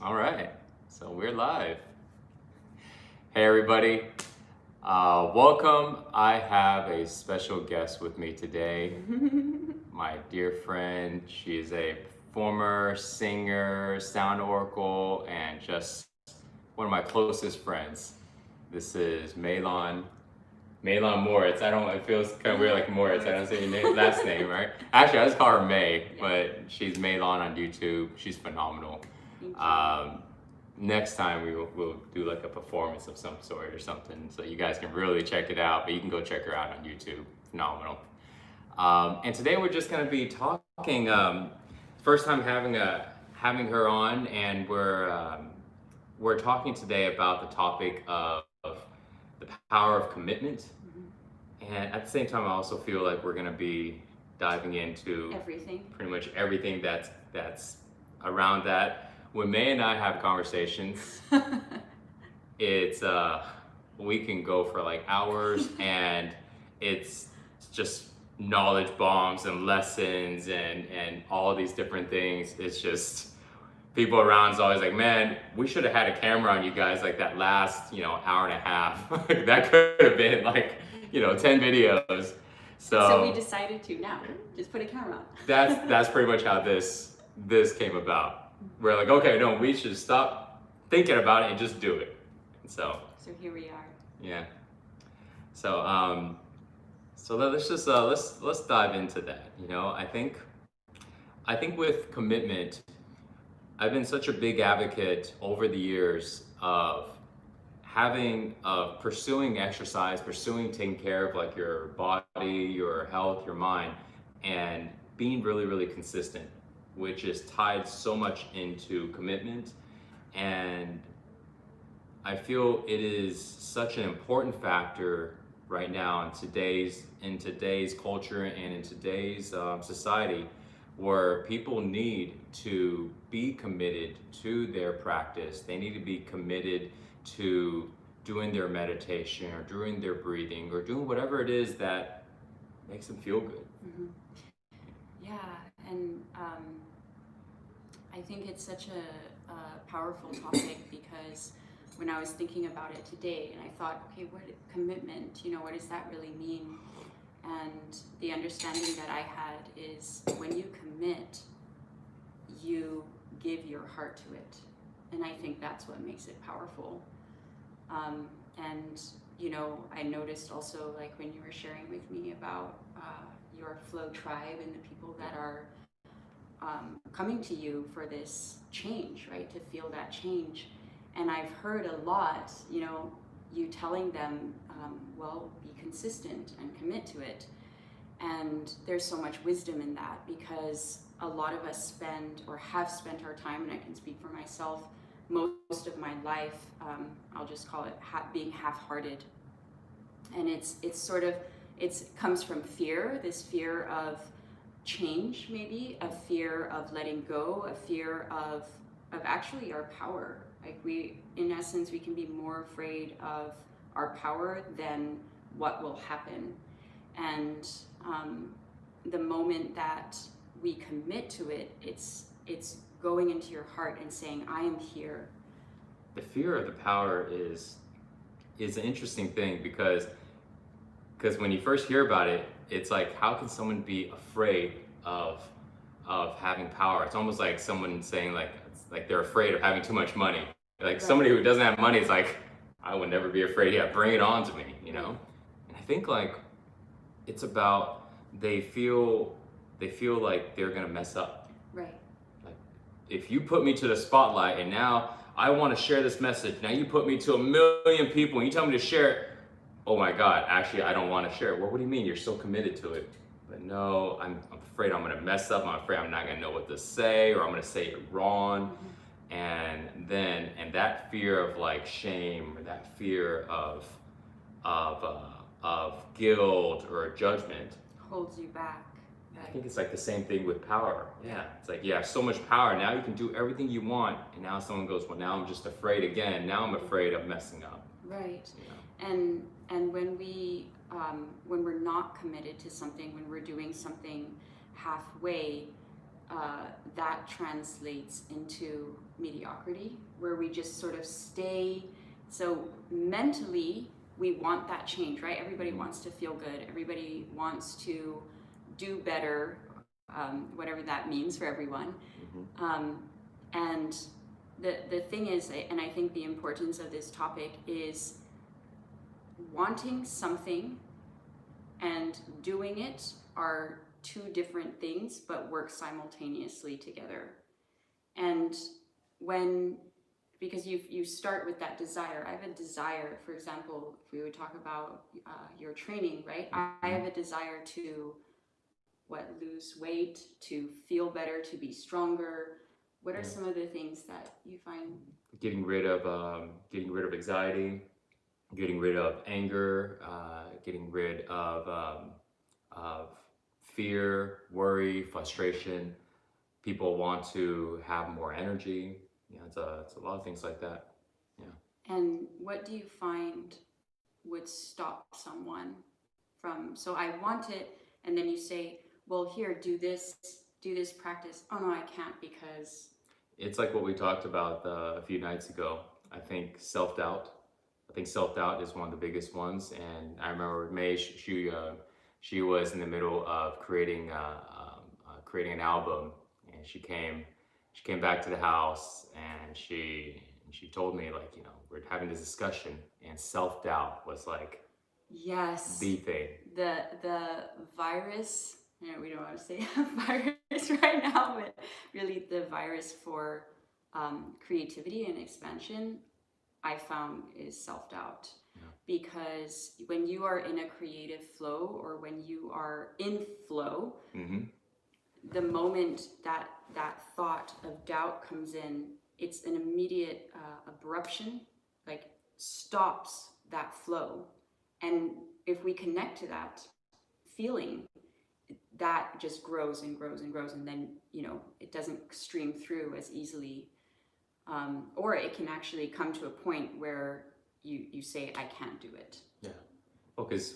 All right, so we're live. Hey, everybody. Welcome. I have a special guest with me today. My dear friend. She is a former singer, sound oracle, and just one of my closest friends. This is Mei Lan Maurits. It feels kind of weird like Moritz. I don't say your last name, right? Actually, I just call her May, but she's Mei Lan on YouTube. She's phenomenal. Next time we'll do like a performance of some sort or something, so you guys can really check it out. But you can go check her out on YouTube. Phenomenal. And today we're just going to be talking. First time having her on, and we're talking today about the topic of the power of commitment. And at the same time, I also feel like we're going to be diving into pretty much everything that's around that. When May and I have conversations, it's we can go for like hours, and it's just knowledge bombs and lessons and all these different things. It's just people around is always like, man, we should have had a camera on you guys like that last hour and a half. That could have been like 10 videos. So we decided to now just put a camera on. That's pretty much how this came about. We're like, okay, no, we should stop thinking about it and just do it. So here we are. Yeah. So let's just let's dive into that. I think with commitment, I've been such a big advocate over the years of pursuing exercise, pursuing taking care of like your body, your health, your mind, and being really, really consistent, which is tied so much into commitment. And I feel it is such an important factor right now in today's culture and in today's society, where people need to be committed to their practice. They need to be committed to doing their meditation or doing their breathing or doing whatever it is that makes them feel good. Mm-hmm. Yeah, and I think it's such a powerful topic, because when I was thinking about it today, and I thought, okay, commitment, what does that really mean? And the understanding that I had is when you commit, you give your heart to it. And I think that's what makes it powerful. And I noticed also, like when you were sharing with me about your flow tribe and the people that are coming to you for this change, right? To feel that change. And I've heard a lot, you telling them, be consistent and commit to it. And there's so much wisdom in that, because a lot of us have spent our time, and I can speak for myself, most of my life, I'll just call it being half-hearted. And it comes from fear, this fear of change, maybe a fear of letting go, a fear of actually our power. Like in essence, we can be more afraid of our power than what will happen. And the moment that we commit to it, it's going into your heart and saying, I am here. The fear of the power is an interesting thing, because when you first hear about it, it's like, how can someone be afraid of having power? It's almost like someone saying like they're afraid of having too much money. Like right. Somebody who doesn't have money is like, I would never be afraid. Yeah, bring it on to me, And I think like it's about they feel like they're gonna mess up. Right. Like if you put me to the spotlight and now I want to share this message, now you put me to 1 million people and you tell me to share it. Oh my God, actually I don't want to share it. Well, what do you mean? You're so committed to it. But no, I'm afraid I'm gonna mess up. I'm afraid I'm not gonna know what to say, or I'm gonna say it wrong. Mm-hmm. And that fear of like shame, or that fear of guilt or judgment holds you back. I think it's like the same thing with power. Yeah, it's like you have so much power now, you can do everything you want, and now someone goes, well, now I'm just afraid again. Now I'm afraid of messing up. Right. And when we're not committed to something, when we're doing something halfway, that translates into mediocrity, where we just sort of stay. So mentally, we want that change, right? Everybody wants to feel good. Everybody wants to do better, whatever that means for everyone. And the thing is, and I think the importance of this topic is wanting something and doing it are two different things, but work simultaneously together. And because you start with that desire. I have a desire, for example, if we would talk about your training, right? I have a desire to lose weight, to feel better, to be stronger. What are some of the things that you find? Getting rid of anxiety, getting rid of anger, getting rid of fear, worry, frustration. People want to have more energy. It's a lot of things like that. Yeah. And what do you find would stop someone from? So I want it, and then you say, well, here, do this practice. Oh no, I can't because. It's like what we talked about a few nights ago. I think self-doubt. Self-doubt is one of the biggest ones. And I remember Mei, she was in the middle of creating an album, and she came back to the house, and she told me, like, we're having this discussion, and self-doubt was like, yes, the thing. The virus. We don't want to say virus right now, but really the virus for creativity and expansion, I found, is self-doubt. Yeah. Because when you are in a creative flow, or when you are in flow, the moment that thought of doubt comes in, it's an immediate abruption, like stops that flow. And if we connect to that feeling, that just grows and grows and grows, and then it doesn't stream through as easily, or it can actually come to a point where you say, I can't do it. Yeah. Well, because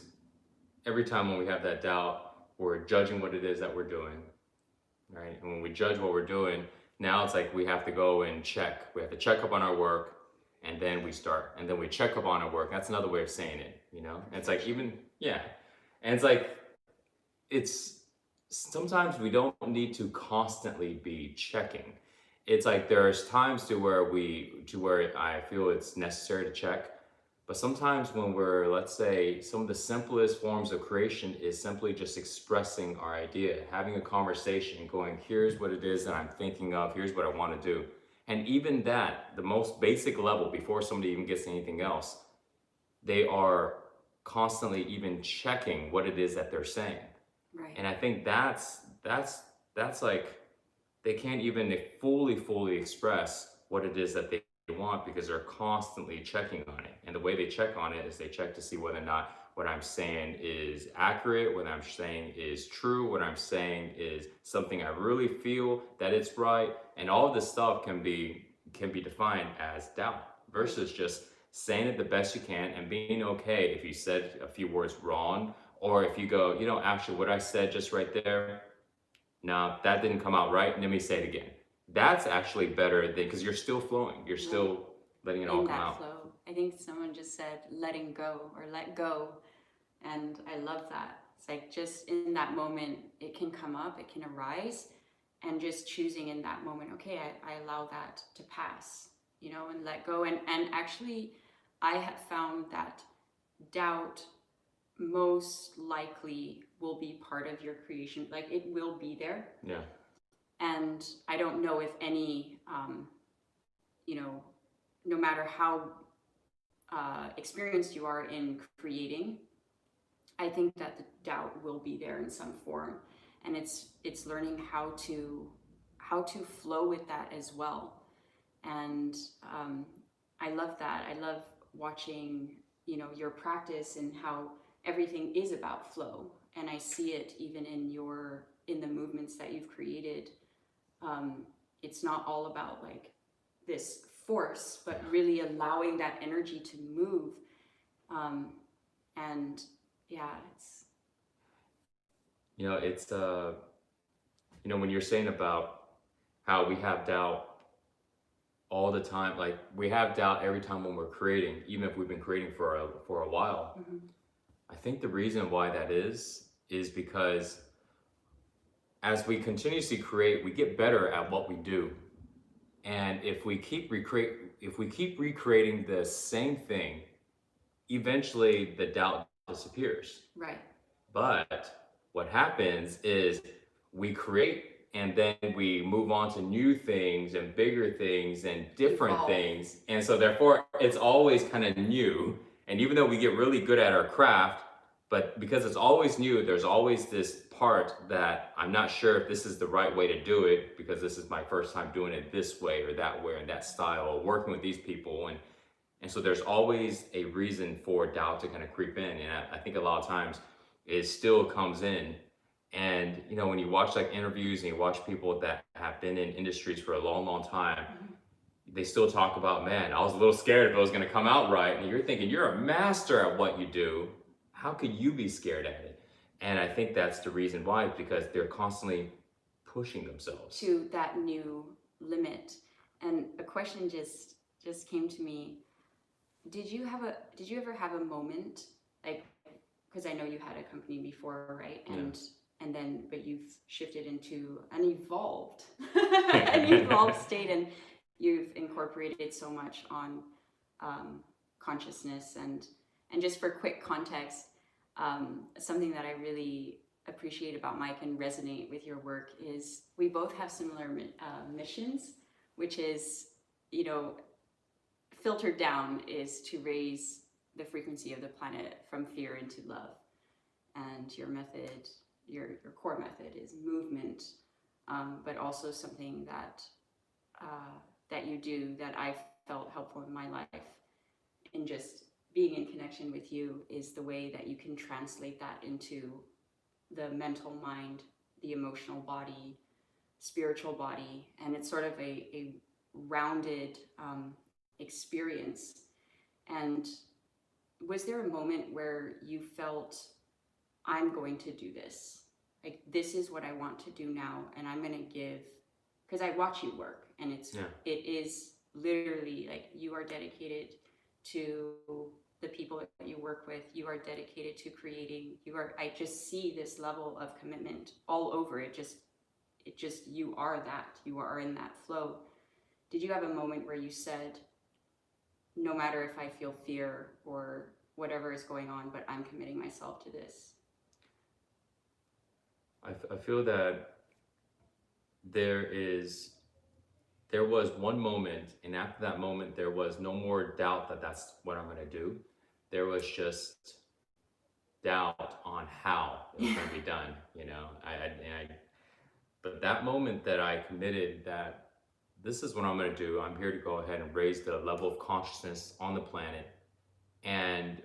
every time when we have that doubt, we're judging what it is that we're doing, right? And when we judge what we're doing, now it's like we have to go and check. We have to check up on our work, and then we start, and then we check up on our work. That's another way of saying it, And it's like and it's like, sometimes we don't need to constantly be checking. It's like there's times to where I feel it's necessary to check, but sometimes when we're, let's say, some of the simplest forms of creation is simply just expressing our idea, having a conversation, going, here's what it is that I'm thinking of, here's what I want to do. And even that, the most basic level, before somebody even gets anything else, they are constantly even checking what it is that they're saying. Right. And I think that's like, they can't even fully express what it is that they want, because they're constantly checking on it. And the way they check on it is they check to see whether or not what I'm saying is accurate, what I'm saying is true, what I'm saying is something I really feel that it's right. And all of this stuff can be defined as doubt, versus just saying it the best you can and being okay if you said a few words wrong, or if you go, actually what I said just right there, no, that didn't come out right, let me say it again. That's actually better than, because you're still flowing, you're still letting it all come out. Flow. I think someone just said letting go, or let go, and I love that. It's like, just in that moment, it can come up, it can arise, and just choosing in that moment, okay, I allow that to pass, and let go. And actually, I have found that doubt most likely will be part of your creation. Like, it will be there. Yeah. And I don't know if any, no matter how experienced you are in creating, I think that the doubt will be there in some form. And it's learning how to flow with that as well. And I love that. I love watching, your practice, and how everything is about flow. And I see it even in the movements that you've created. It's not all about like this force, but really allowing that energy to move. And yeah, you know, when you're saying about how we have doubt all the time, like we have doubt every time when we're creating, even if we've been creating for a while. I think the reason why that is because as we continuously create, we get better at what we do. And if we keep recreating the same thing, eventually the doubt disappears. Right. But what happens is we create and then we move on to new things and bigger things and different Evolve. things. And so therefore it's always kind of new. And even though we get really good at our craft, but because it's always new, there's always this part that I'm not sure if this is the right way to do it because this is my first time doing it this way or that way and that style or working with these people. And so there's always a reason for doubt to kind of creep in. And I think a lot of times it still comes in. And, you know, when you watch like interviews and you watch people that have been in industries for a long, long time, they still talk about, man, I was a little scared if it was going to come out right. And you're thinking, you're a master at what you do. How could you be scared at it? And I think that's the reason why, because they're constantly pushing themselves to that new limit. And a question just came to me. Did you ever have a moment, like, because I know you had a company before, right? And then, but you've shifted into an evolved state, and you've incorporated so much on consciousness and just for quick context, something that I really appreciate about Mike and resonate with your work is we both have similar missions, which is, you know, filtered down is to raise the frequency of the planet from fear into love. And your method, your core method is movement, but also something that that you do that I've felt helpful in my life in just being in connection with you is the way that you can translate that into the mental mind, the emotional body, spiritual body, and it's sort of a rounded experience. And was there a moment where you felt, I'm going to do this, like this is what I want to do now, and I'm going to give, because I watch you work, and it is literally like you are dedicated to the people that you work with, you are dedicated to creating, I just see this level of commitment all over it. You are in that flow. Did you have a moment where you said, no matter if I feel fear or whatever is going on, but I'm committing myself to this? I feel that there was one moment, and after that moment, there was no more doubt that that's what I'm going to do. There was just doubt on how it was going to be done, you know. But that moment that I committed that this is what I'm going to do, I'm here to go ahead and raise the level of consciousness on the planet. And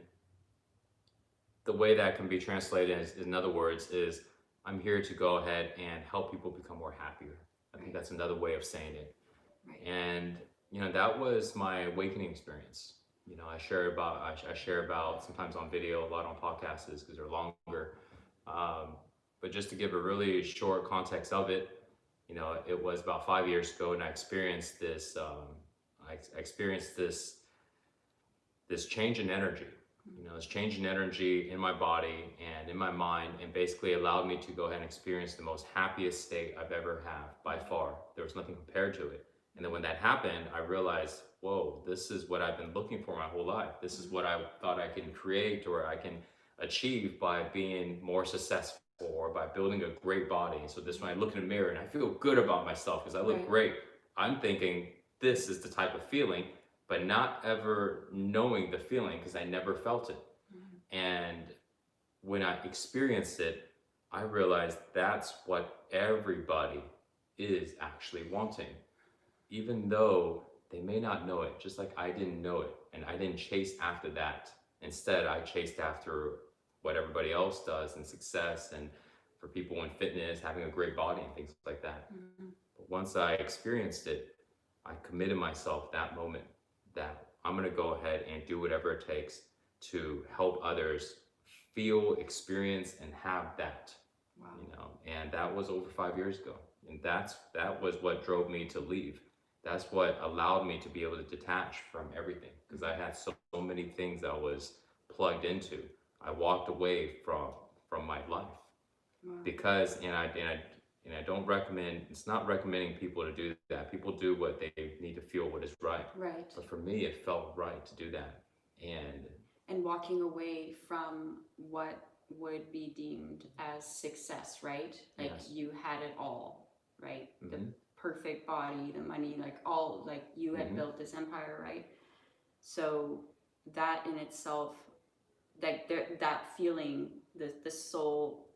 the way that can be translated in other words is I'm here to go ahead and help people become more happier. I think that's another way of saying it. Right. And you know, that was my awakening experience. You know, I share about sometimes on video, a lot on podcasts because they're longer. But just to give a really short context of it, you know, it was about 5 years ago, and I experienced this. This change in energy. You know, this change in energy in my body and in my mind, and basically allowed me to go ahead and experience the most happiest state I've ever had by far. There was nothing compared to it. And then when that happened, I realized, whoa, this is what I've been looking for my whole life. This is what I thought I can create or I can achieve by being more successful or by building a great body. So this, when I look in the mirror and I feel good about myself because I look great, I'm thinking this is the type of feeling, but not ever knowing the feeling because I never felt it. And when I experienced it, I realized that's what everybody is actually wanting, even though they may not know it, just like I didn't know it. And I didn't chase after that. Instead, I chased after what everybody else does in success and for people in fitness, having a great body and things like that. But once I experienced it, I committed myself that moment that I'm going to go ahead and do whatever it takes to help others feel, experience, and have that. Wow. You know, and that was over 5 years ago. And that was what drove me to leave. That's what allowed me to be able to detach from everything, because I had so many things I was plugged into. I walked away from my life Wow. because, and I don't recommend, it's not recommending people to do that. People do what they need to feel what is right. Right. But for me, it felt right to do that. And walking away from what would be deemed as success, right? Like Yes. you had it all, right? Mhm. The perfect body, the money, like all, like you had Mhm. built this empire, right? So that in itself, like that feeling, the soul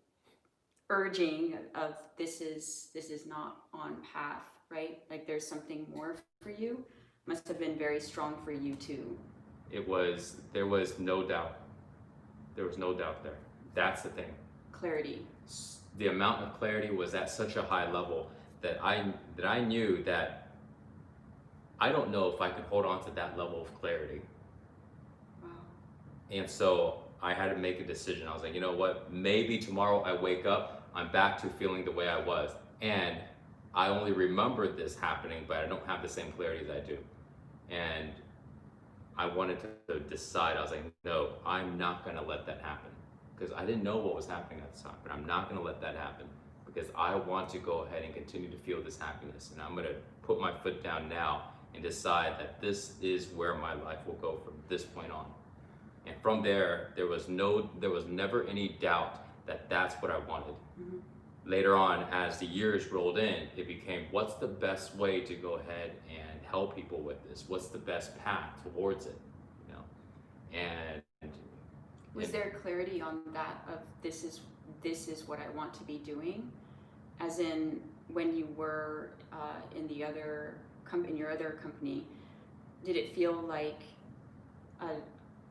urging of this is not on path, right? Like there's something more for you, must have been very strong for you too. There was no doubt. There was no doubt there. That's the thing. Clarity. The amount of clarity was at such a high level that I knew that I don't know if I could hold on to that level of clarity. Wow. And so I had to make a decision. I was like, you know what? Maybe tomorrow I wake up, I'm back to feeling the way I was. And I only remember this happening, but I don't have the same clarity as I do. And I wanted to decide. I was like, no, I'm not going to let that happen, because I didn't know what was happening at the time, but I'm not going to let that happen, because I want to go ahead and continue to feel this happiness. And I'm going to put my foot down now and decide that this is where my life will go from this point on. And from there, there was never any doubt that that's what I wanted. Mm-hmm. Later on, as the years rolled in, it became, what's the best way to go ahead and help people with this? What's the best path towards it? You know, and was there clarity on that of this is what I want to be doing, as in when you were in your other company, did it feel like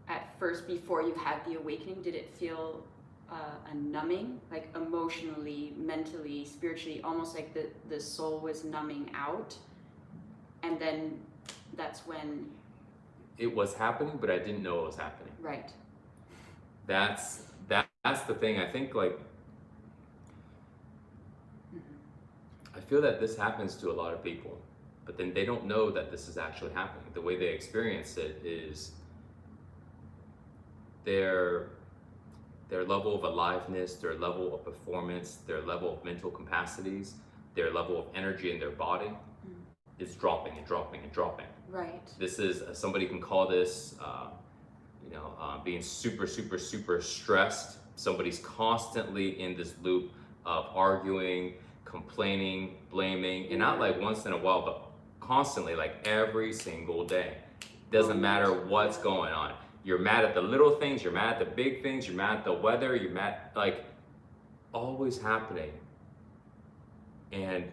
at first, before you had the awakening, did it feel a numbing, like emotionally, mentally, spiritually, almost like the soul was numbing out, and then that's when it was happening, but I didn't know it was happening. Right. That's the thing. I think, like, I feel that this happens to a lot of people, but then they don't know that this is actually happening. The way they experience it is their level of aliveness, their level of performance, their level of mental capacities, their level of energy in their body is dropping and dropping and dropping. Right. This is, somebody can call this, being super, super, super stressed. Somebody's constantly in this loop of arguing, complaining, blaming, and not like once in a while, but constantly, like every single day. Doesn't matter what's going on. You're mad at the little things, you're mad at the big things, you're mad at the weather, you're mad, like, always happening. And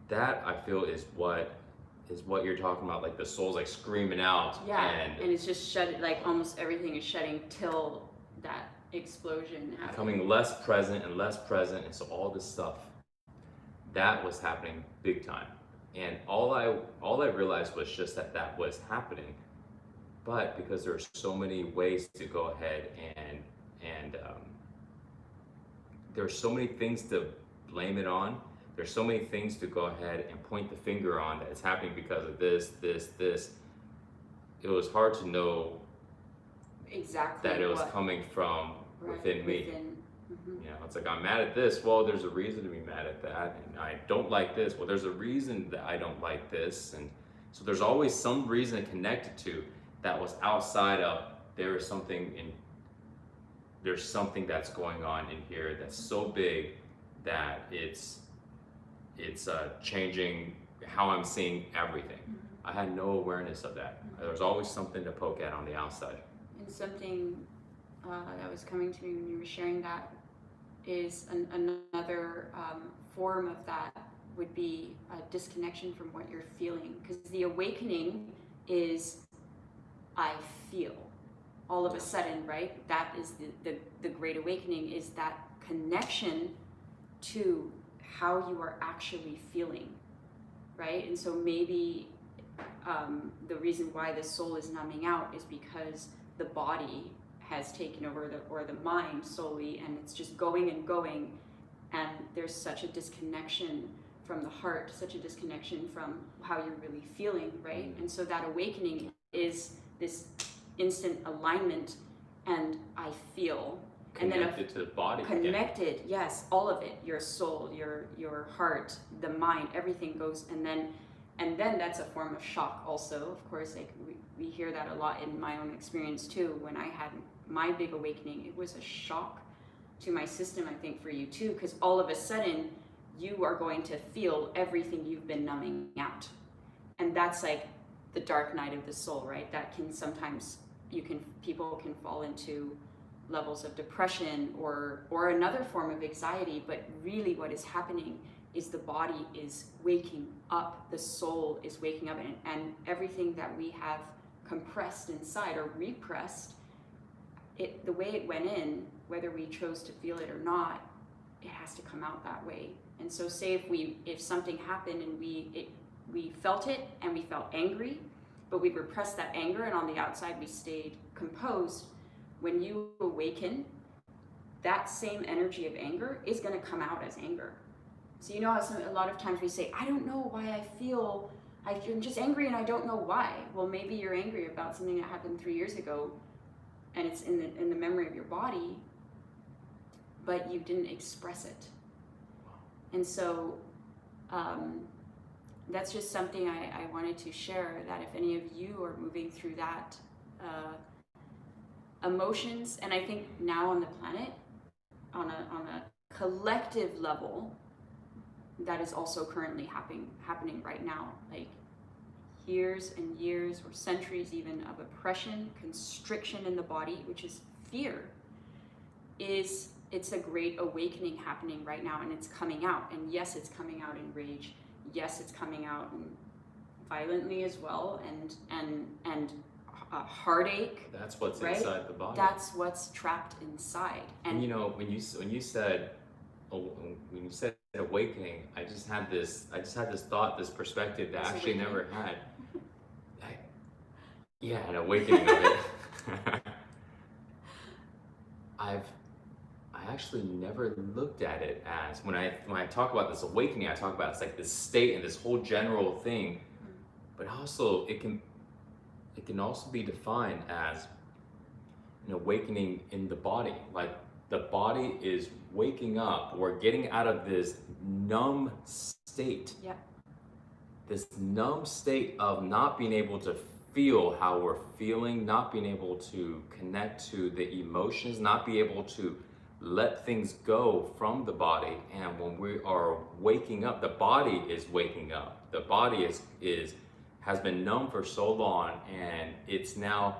that, I feel, is what you're talking about, like the soul's like screaming out. Yeah, and it's just shut, like almost everything is shutting till that explosion happens. Becoming less present, and so all this stuff, that was happening big time. And all I realized was just that was happening. But because there's so many ways to go ahead and there's so many things to blame it on. There's so many things to go ahead and point the finger on that it's happening because of this. It was hard to know exactly that it was coming from within me. Mm-hmm. You know, it's like, I'm mad at this. Well, there's a reason to be mad at that. And I don't like this. Well, there's a reason that I don't like this. And so there's always some reason connected to that was outside of, there's something that's going on in here that's so big that it's changing how I'm seeing everything. I had no awareness of that. There was always something to poke at on the outside. And something that was coming to me when you were sharing that is another form of that would be a disconnection from what you're feeling, because the awakening is I feel all of a sudden, right? That is the great awakening, is that connection to how you are actually feeling, right? And so maybe the reason why the soul is numbing out is because the body has taken over or the mind solely, and it's just going and going, and there's such a disconnection from the heart, such a disconnection from how you're really feeling, right? And so that awakening is this instant alignment, and I feel Connected to the body. Connected, yes, all of it. Your soul, your heart, the mind, everything goes, and then that's a form of shock also. Of course, like we hear that a lot in my own experience too. When I had my big awakening, it was a shock to my system, I think for you too, because all of a sudden you are going to feel everything you've been numbing out. And that's like the dark night of the soul, right? That can sometimes people can fall into levels of depression or another form of anxiety, but really what is happening is the body is waking up, the soul is waking up, and everything that we have compressed inside or repressed, the way it went in, whether we chose to feel it or not, it has to come out that way. And so say if something happened and we felt it and we felt angry, but we repressed that anger, and on the outside we stayed composed, when you awaken, that same energy of anger is going to come out as anger. So you know how a lot of times we say, I don't know why I'm just angry and I don't know why. Well, maybe you're angry about something that happened 3 years ago and it's in the memory of your body, but you didn't express it. And so that's just something I wanted to share, that if any of you are moving through that emotions, and I think now on the planet, on a collective level, that is also currently happening right now. Like years and years or centuries even of oppression, constriction in the body, which is fear, it's a great awakening happening right now, and it's coming out. And yes, it's coming out in rage. Yes, it's coming out violently as well, and heartache. That's what's right? inside the body. That's what's trapped inside. And you know, when you said awakening, I just had this thought, this perspective that I actually never had. An awakening of it. I actually never looked at it as, when I talk about this awakening, I talk about it's like this state and this whole general thing, but also it can also be defined as an awakening in the body. Like the body is waking up, or getting out of this numb state. Yeah. This numb state of not being able to feel how we're feeling, not being able to connect to the emotions, not be able to let things go from the body. And when we are waking up, the body is waking up. The body has been numb for so long, and it's now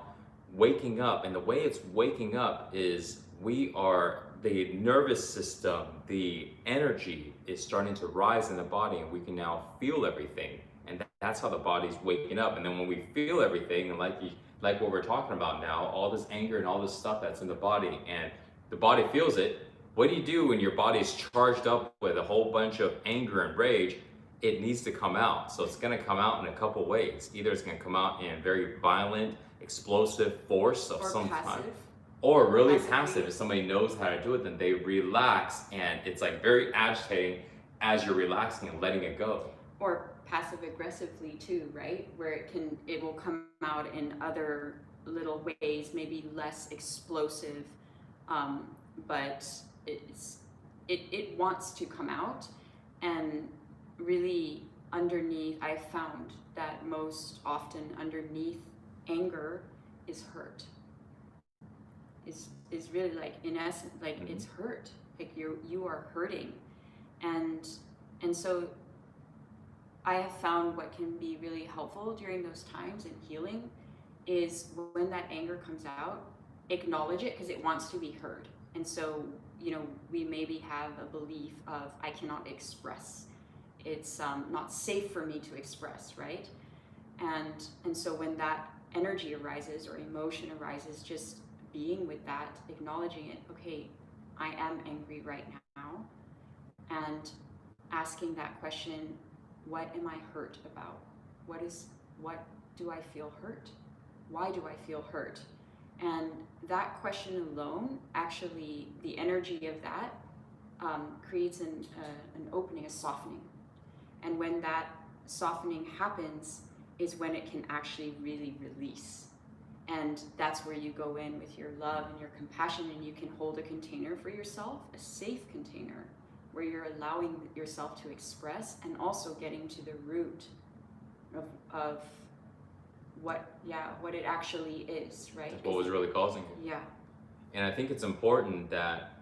waking up. And the way it's waking up is the nervous system, the energy is starting to rise in the body, and we can now feel everything. And that's how the body's waking up. And then when we feel everything, and like what we're talking about now, all this anger and all this stuff that's in the body, and the body feels it. What do you do when your body's charged up with a whole bunch of anger and rage? It needs to come out. So it's going to come out in a couple ways. Either it's going to come out in very violent, explosive force of some kind, or really passive. If somebody knows how to do it, then they relax, and it's like very agitating as you're relaxing and letting it go. Or passive aggressively too, right? Where it will come out in other little ways, maybe less explosive, but it wants to come out. And really underneath, I've found that most often underneath anger is hurt. Is really like, in essence, like it's hurt. Like you are hurting. And so I have found what can be really helpful during those times in healing is when that anger comes out, acknowledge it, because it wants to be heard. And so, we maybe have a belief of, I cannot express. It's not safe for me to express, right? And so when that energy arises or emotion arises, just being with that, acknowledging it, okay, I am angry right now, and asking that question, what am I hurt about? What do I feel hurt? Why do I feel hurt? And that question alone, actually, the energy of that creates an opening, a softening. And when that softening happens is when it can actually really release. And that's where you go in with your love and your compassion, and you can hold a container for yourself, a safe container, where you're allowing yourself to express and also getting to the root of what it actually is, right? That's what was really causing it. Yeah. And I think it's important that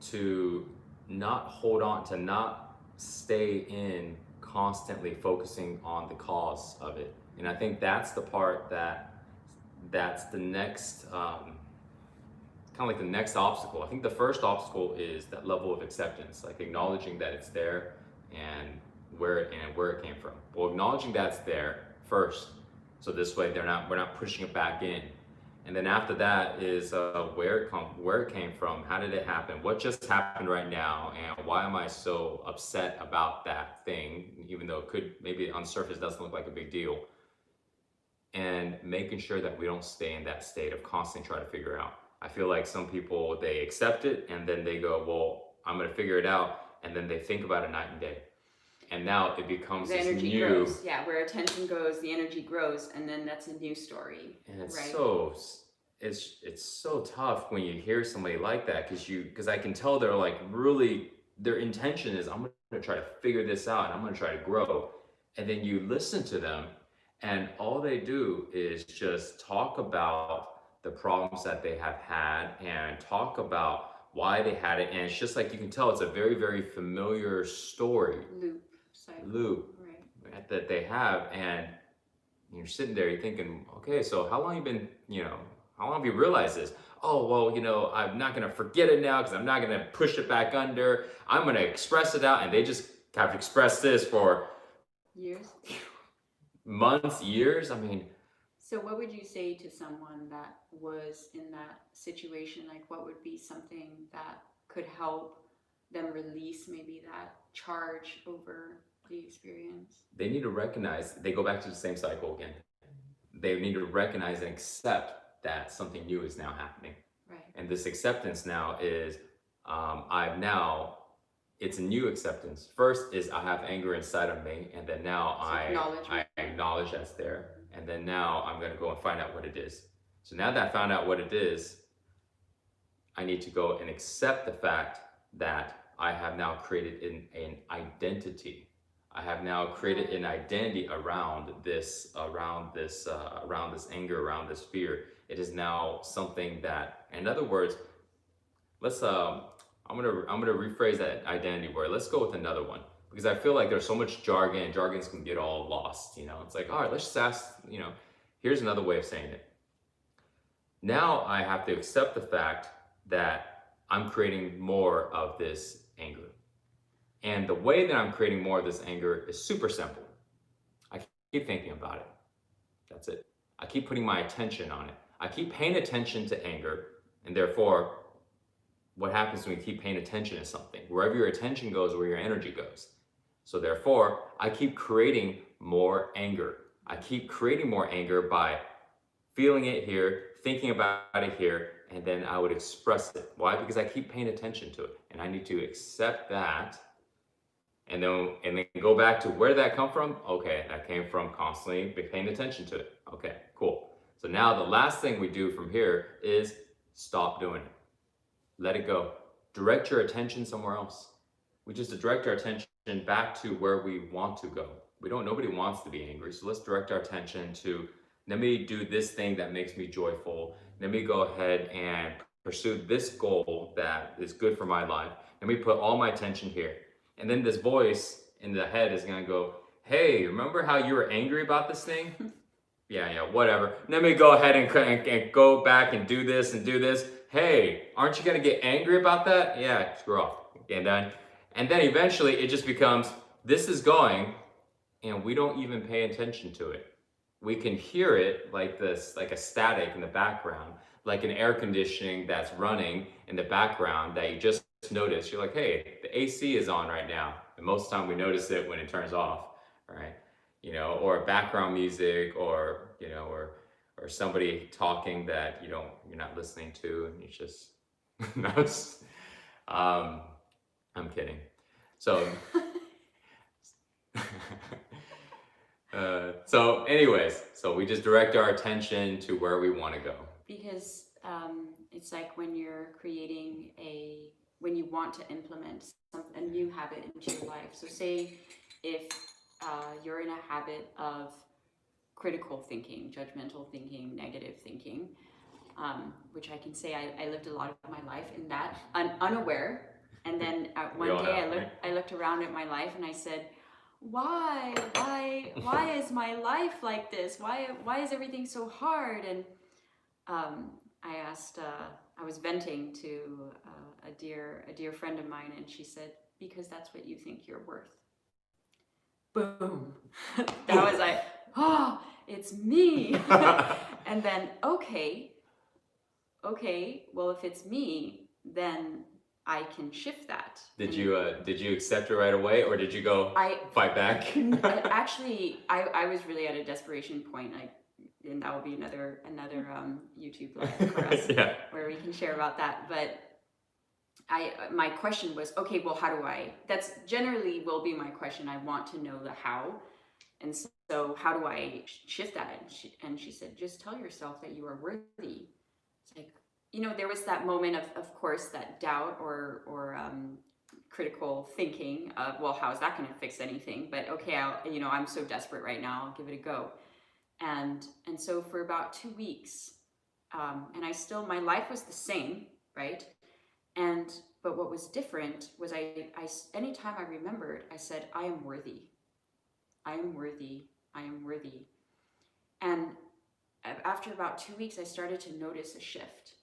to not hold on, to not stay in constantly focusing on the cause of it. And I think that's the part that's the next, kind of like the next obstacle. I think the first obstacle is that level of acceptance, like acknowledging that it's there and where it came from. Well, acknowledging that's there first, so this way we're not pushing it back in. And then after that is where it came from, how did it happen, what just happened right now, and why am I so upset about that thing, even though it could, maybe on the surface doesn't look like a big deal. And making sure that we don't stay in that state of constantly trying to figure out. I feel like some people, they accept it and then they go, well, I'm gonna figure it out, and then they think about it night and day. And now it becomes The this energy new, grows. Yeah, where attention goes, the energy grows, and then that's a new story. and it's right? it's so tough when you hear somebody like that, because I can tell they're like really, their intention is, I'm gonna try to figure this out and I'm gonna try to grow. And then you listen to them and all they do is just talk about the problems that they have had and talk about why they had it. And it's just like, you can tell it's a very, very familiar story. Loop. Right. That they have. And you're sitting there, you're thinking, okay, so how long how long have you realized this? Oh, well, I'm not going to forget it now because I'm not going to push it back under. I'm going to express it out. And they just have expressed this for years, months, years. I mean, so what would you say to someone that was in that situation? Like, what would be something that could help them release maybe that charge over the experience? They need to recognize, they go back to the same cycle again. They need to recognize and accept that something new is now happening. Right. And this acceptance now is, it's a new acceptance. First is I have anger inside of me, and then now I acknowledge that's there. And then now I'm going to go and find out what it is. So now that I found out what it is, I need to go and accept the fact that I have now created an identity. I have now created an identity around this anger, around this fear. It is now something that, in other words, I'm gonna rephrase that identity word. Let's go with another one, because I feel like there's so much jargon. Jargons can get all lost. It's like, all right, let's just ask. Here's another way of saying it. Now I have to accept the fact that I'm creating more of this anger. And the way that I'm creating more of this anger is super simple. I keep thinking about it. That's it. I keep putting my attention on it. I keep paying attention to anger, and therefore, what happens when you keep paying attention to something? Wherever your attention goes, where your energy goes. So therefore, I keep creating more anger. I keep creating more anger by feeling it here, thinking about it here, and then I would express it. Why? Because I keep paying attention to it, and I need to accept that. And then go back to where did that come from? Okay, that came from constantly paying attention to it. Okay, cool. So now the last thing we do from here is stop doing it. Let it go. Direct your attention somewhere else. We just direct our attention back to where we want to go. Nobody wants to be angry. So let's direct our attention to, let me do this thing that makes me joyful. Let me go ahead and pursue this goal that is good for my life. Let me put all my attention here. And then this voice in the head is gonna go, hey, remember how you were angry about this thing? Yeah, whatever. Let me go ahead and go back and do this and do this. Hey, aren't you gonna get angry about that? Yeah, screw off. And then eventually it just becomes, this is going, and we don't even pay attention to it. We can hear it like this, like a static in the background, like an air conditioning that's running in the background that you just notice. You're like, hey, the AC is on right now. And most of the time we notice it when it turns off, right? Or background music, or or somebody talking that you're not listening to, and it's just I'm kidding. So So anyways, so we just direct our attention to where we want to go. Because it's like when you're creating when you want to implement a new habit into your life. So say if you're in a habit of critical thinking, judgmental thinking, negative thinking, which I can say I lived a lot of my life in that, unaware. And then one day I looked around at my life and I said, why is my life like this? Why is everything so hard? And I asked, I was venting to a dear friend of mine, and she said, because that's what you think you're worth. Boom. That was like, oh, it's me. And then, okay, well, if it's me, then I can shift that. Did you accept it right away, or did you go fight back? Actually, I was really at a desperation point. And that will be another YouTube live for us, yeah, where we can share about that. But my question was, okay, well, how do I? That's generally will be my question. I want to know the how, and so how do I shift that? And she said, just tell yourself that you are worthy. It's like, there was that moment of course, that doubt or critical thinking of, well, how is that going to fix anything? But okay, I'm so desperate right now, I'll give it a go. And so for about 2 weeks, and my life was the same, right? But what was different was anytime I remembered, I said, I am worthy. I am worthy. I am worthy. And after about 2 weeks, I started to notice a shift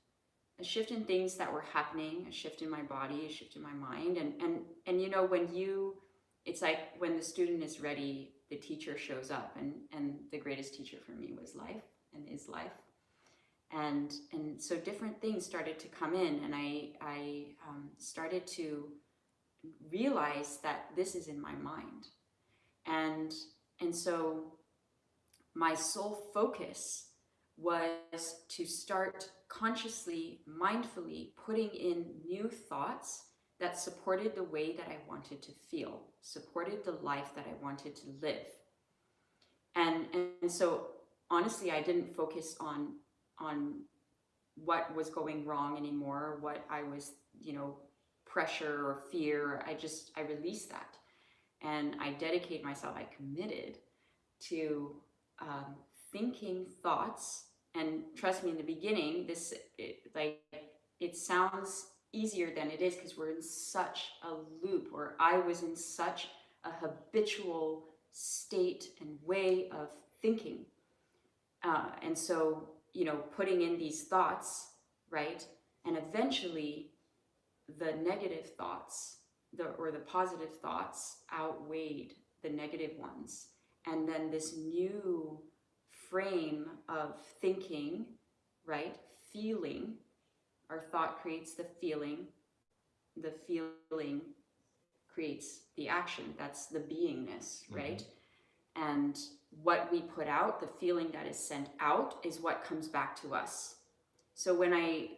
in things that were happening, a shift in my body, a shift in my mind. And it's like when the student is ready, the teacher shows up, and the greatest teacher for me was life and is life. And so different things started to come in, and I started to realize that this is in my mind. And so my sole focus was to start consciously, mindfully putting in new thoughts that supported the way that I wanted to feel, supported the life that I wanted to live. And so honestly, I didn't focus on what was going wrong anymore, what I was, pressure or fear. I released that. And I dedicated myself, I committed to thinking thoughts. And trust me, in the beginning, it sounds easier than it is, because we're in such a loop, or I was in such a habitual state and way of thinking. And so, putting in these thoughts, right? And eventually the negative thoughts, or the positive thoughts outweighed the negative ones. And then this new frame of thinking, right? Feeling. Our thought creates the feeling creates the action. That's the beingness, right? Mm-hmm. And what we put out, the feeling that is sent out, is what comes back to us. So when I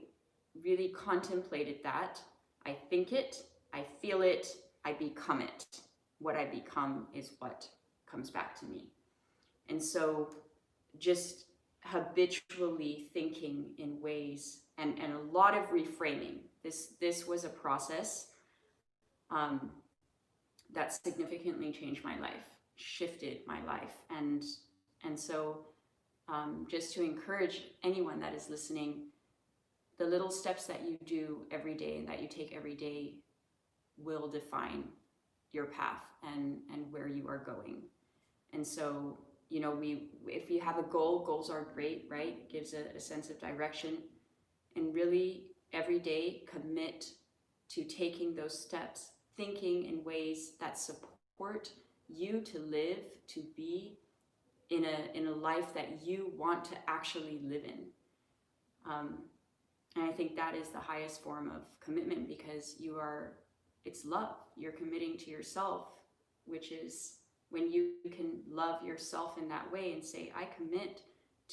really contemplated that, I think it, I feel it, I become it. What I become is what comes back to me. And so just habitually thinking in ways, and a lot of reframing. This was a process that significantly changed my life, shifted my life. And so just to encourage anyone that is listening, the little steps that you do every day and that you take every day will define your path and where you are going. And so, if you have a goal, goals are great, right? It gives a sense of direction. And really, every day, commit to taking those steps, thinking in ways that support you to live, to be in a life that you want to actually live in. And I think that is the highest form of commitment, because it's love. You're committing to yourself, which is when you can love yourself in that way and say, I commit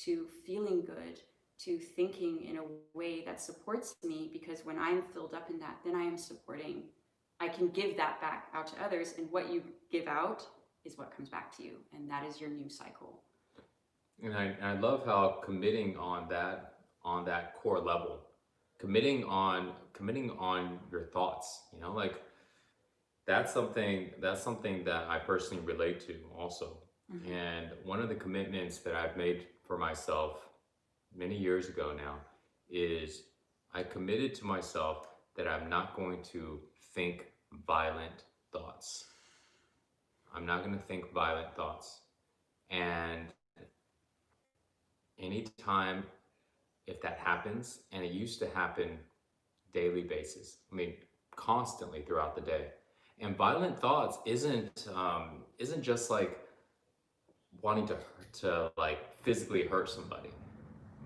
to feeling good, to thinking in a way that supports me, because when I'm filled up in that, then I can give that back out to others. And what you give out is what comes back to you, and that is your new cycle. And I love how committing on that core level, committing on your thoughts, like that's something that I personally relate to also. Mm-hmm. And one of the commitments that I've made for myself many years ago now is I committed to myself that I'm not going to think violent thoughts. I'm not going to think violent thoughts. And anytime if that happens, and it used to happen daily basis, I mean, constantly throughout the day. And violent thoughts isn't just like wanting to like physically hurt somebody.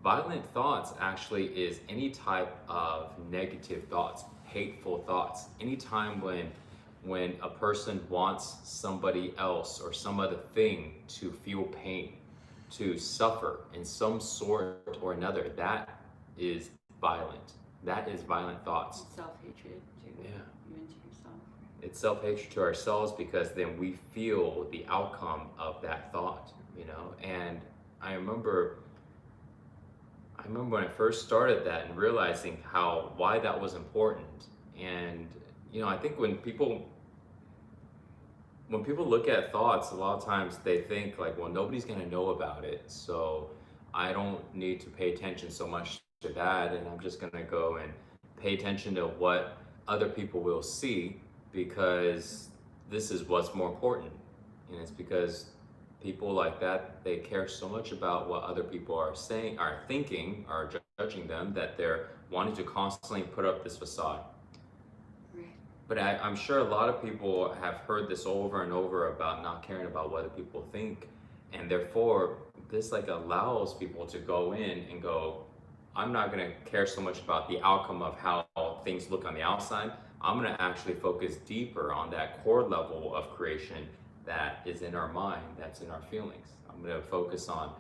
Violent thoughts actually is any type of negative thoughts, hateful thoughts. Anytime when a person wants somebody else or some other thing to feel pain, to suffer in some sort or another, that is violent. That is violent thoughts. Self-hatred too. Yeah. Even to yourself. It's self-hatred to ourselves because then we feel the outcome of that thought, And I remember when I first started that and realizing why that was important. And I think when people look at thoughts, a lot of times they think like, well, nobody's going to know about it, so I don't need to pay attention so much to that, and I'm just going to go and pay attention to what other people will see, because this is what's more important. And it's because people like that, they care so much about what other people are saying, are thinking, are judging them, that they're wanting to constantly put up this facade. Right. But I'm sure a lot of people have heard this over and over about not caring about what other people think, and therefore this like allows people to go in and go, I'm not going to care so much about the outcome of how things look on the outside. I'm going to actually focus deeper on that core level of creation that is in our mind, that's in our feelings. I'm going to focus on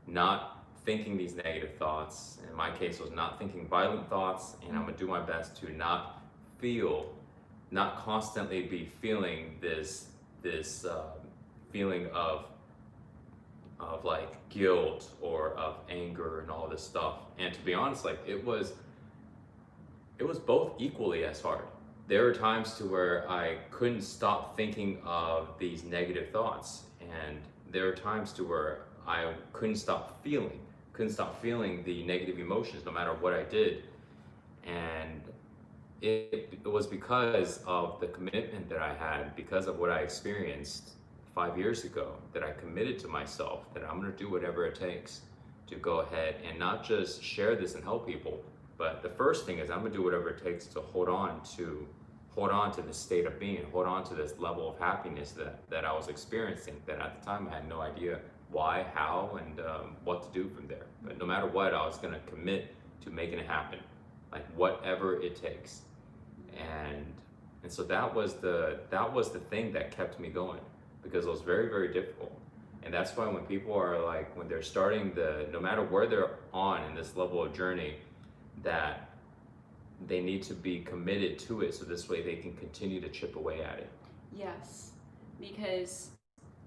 not thinking these negative thoughts. In my case, it was not thinking violent thoughts, and I'm going to do my best to not constantly be feeling this feeling of like guilt or of anger and all this stuff. And to be honest, like it was both equally as hard. There were times to where I couldn't stop thinking of these negative thoughts, and there were times to where I couldn't stop feeling the negative emotions no matter what I did. And it was because of the commitment that I had, because of what I experienced 5 years ago, that I committed to myself that I'm going to do whatever it takes to go ahead and not just share this and help people, but the first thing is I'm going to do whatever it takes to hold on to this state of being, hold on to this level of happiness that I was experiencing, that at the time I had no idea why, how, and what to do from there. But no matter what, I was going to commit to making it happen, like whatever it takes. And so that was the thing that kept me going, because it was very, very difficult. And that's why when people are like, when they're starting no matter where they're on in this level of journey, that they need to be committed to it, so this way they can continue to chip away at it. Yes, because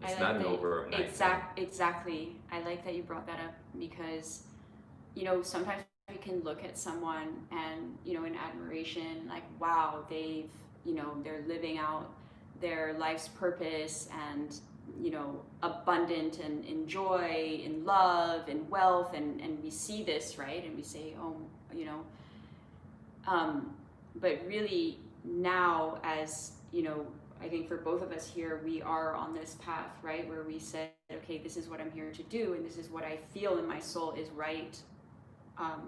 it's not an overnight exactly. I like that you brought that up, because sometimes we can look at someone and in admiration, like, wow, they're living out their life's purpose, and abundant and in joy, in love, and wealth, and we see this, right, and we say, oh, but really now, as I think for both of us here, we are on this path, right, where we said, okay, this is what I'm here to do, and this is what I feel in my soul is right,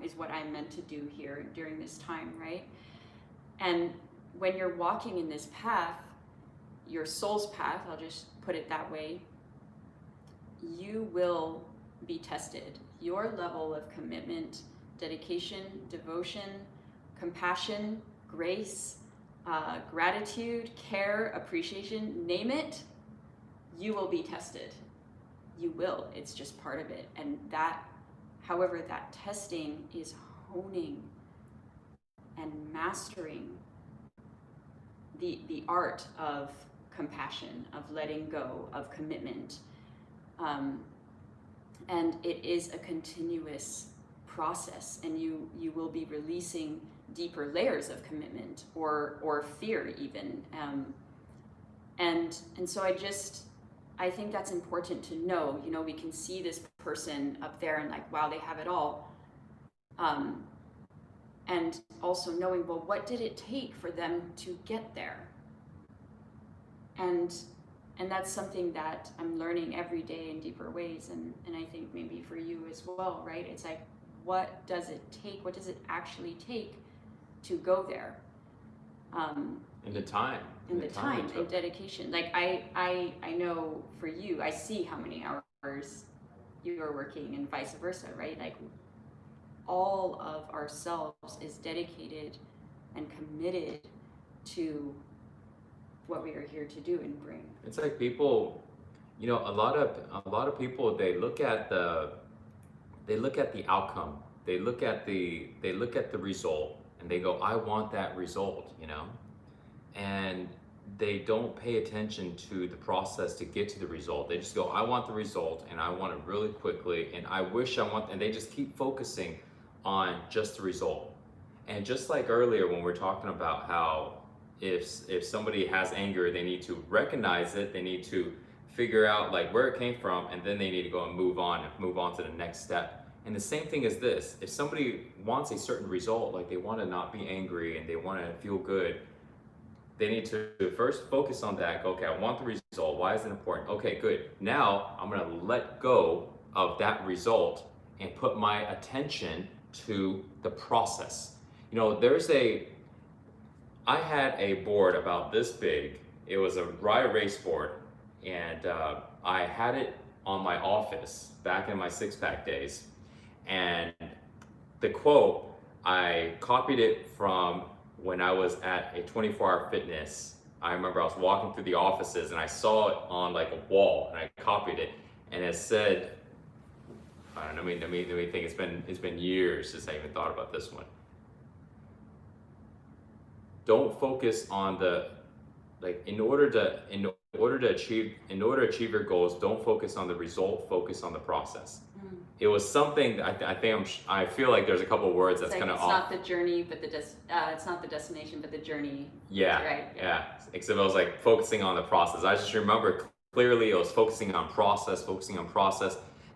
is what I'm meant to do here during this time, right? And when you're walking in this path, your soul's path, I'll just put it that way, you will be tested. Your level of commitment, dedication, devotion, compassion, grace, gratitude, care, appreciation, name it, you will be tested. You will. It's just part of it. And however, that testing is honing and mastering the art of compassion, of letting go, of commitment. And it is a continuous process, and you will be releasing deeper layers of commitment or fear even. And so I think that's important to know. You know, we can see this person up there and like, wow, they have it all. And also knowing, well, what did it take for them to get there? And that's something that I'm learning every day in deeper ways. And I think maybe for you as well, right? It's like, what does it take? What does it actually take to go there? In the time. And dedication. Like I know for you, I see how many hours you are working and vice versa, right? Like all of ourselves is dedicated and committed to what we are here to do and bring. It's like people, you know, a lot of people, they look at the outcome, they look at the result, and they go, I want that result, you know, and they don't pay attention to the process to get to the result. They just go, I want the result, and I want it really quickly, and I wish I want, and they just keep focusing on just the result. And just like earlier when we're talking about how if somebody has anger, they need to recognize it, they need to figure out like where it came from, and then they need to go and move on to the next step. And the same thing is this: if somebody wants a certain result, like they want to not be angry and they want to feel good, they need to first focus on that. Okay, I want the result. Why is it important? Okay, good. Now I'm going to let go of that result and put my attention to the process. You know, I had a board about this big. It was a dry erase board, and I had it on my office back in my six-pack days. And the quote, I copied it from when I was at a 24-hour fitness. I remember I was walking through the offices and I saw it on like a wall, and I copied it, and it said, I don't know, let me think. It's been years since I even thought about this one. Don't focus on in order to achieve your goals, don't focus on the result, focus on the process. It was something I feel like there's a couple of words that's kind of off. It's not the journey, but it's not the destination, but the journey. Yeah, right? Yeah. Except I was like focusing on the process. I just remember clearly it was focusing on process.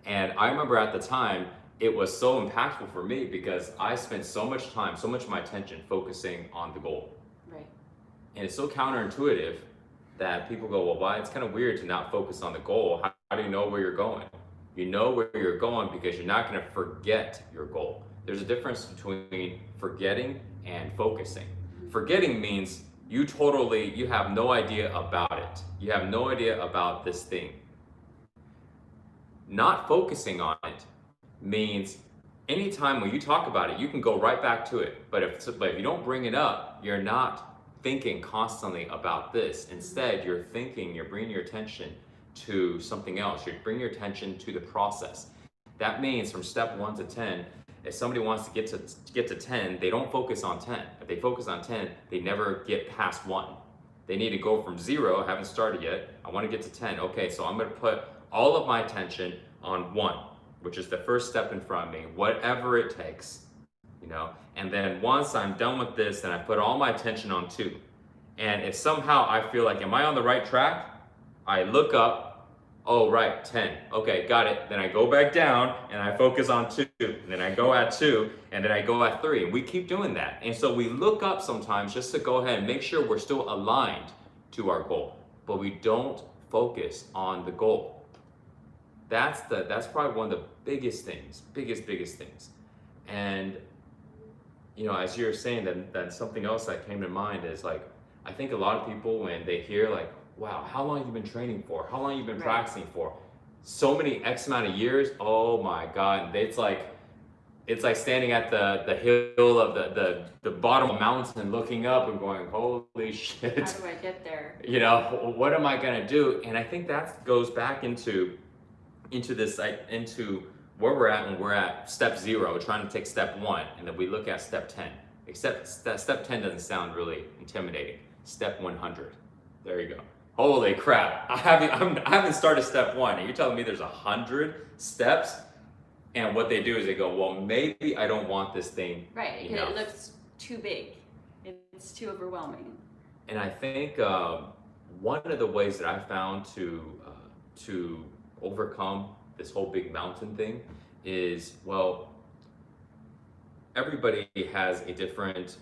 And I remember at the time, it was so impactful for me because I spent so much time, so much of my attention focusing on the goal. Right. And it's so counterintuitive that people go, well, why? It's kind of weird to not focus on the goal. How do you know where you're going? You know where you're going because you're not going to forget your goal. There's a difference between forgetting and focusing. Forgetting means you have no idea about it. You have no idea about this thing. Not focusing on it means anytime when you talk about it, you can go right back to it. But if you don't bring it up, you're not thinking constantly about this. Instead, you're bringing your attention to something else. You're bringing your attention to the process. That means from step 1 to 10, if somebody wants to get to 10, they don't focus on 10. If they focus on 10, they never get past 1. They need to go from 0, I haven't started yet, I want to get to 10. Okay, so I'm going to put all of my attention on 1, which is the first step in front of me, whatever it takes, you know. And then once I'm done with this, then I put all my attention on 2. And if somehow I feel like, am I on the right track? I look up, oh, right, 10. Okay, got it. Then I go back down and I focus on 2. And then I go at 2, and then I go at 3. And we keep doing that. And so we look up sometimes just to go ahead and make sure we're still aligned to our goal. But we don't focus on the goal. That's probably one of the biggest things. And, you know, as you're saying, that something else that came to mind is like, I think a lot of people, when they hear like, wow, how long have you been training for? How long have you been practicing for? So many X amount of years. Oh my God. And it's like standing at the hill of the bottom of the mountain looking up and going, holy shit. How do I get there? You know, what am I gonna do? And I think that goes back into where we're at when we're at step 0, trying to take step 1, and then we look at step 10. Except step 10 doesn't sound really intimidating. Step 100. There you go. Holy crap! I haven't started step one, and you're telling me there's 100 steps. And what they do is they go, well, maybe I don't want this thing. Right, because it looks too big. It's too overwhelming. And I think one of the ways that I found to overcome this whole big mountain thing is, well, everybody has a different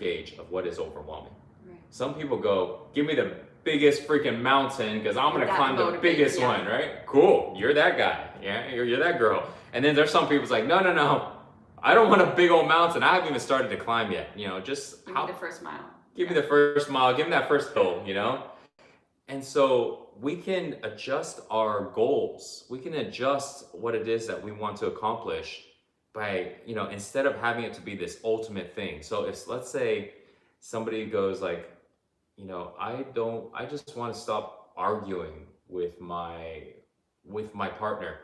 gauge of what is overwhelming. Right. Some people go, give me the biggest freaking mountain because I'm gonna climb the biggest one, right? Cool, you're that guy, yeah, you're that girl. And then there's some people's like, no, I don't want a big old mountain. I haven't even started to climb yet. You know, just give me the first mile. Give me the first mile. Give me that first hill. You know, and so we can adjust our goals. We can adjust what it is that we want to accomplish by, you know, instead of having it to be this ultimate thing. So if, let's say somebody goes like, you know, I just want to stop arguing with my partner.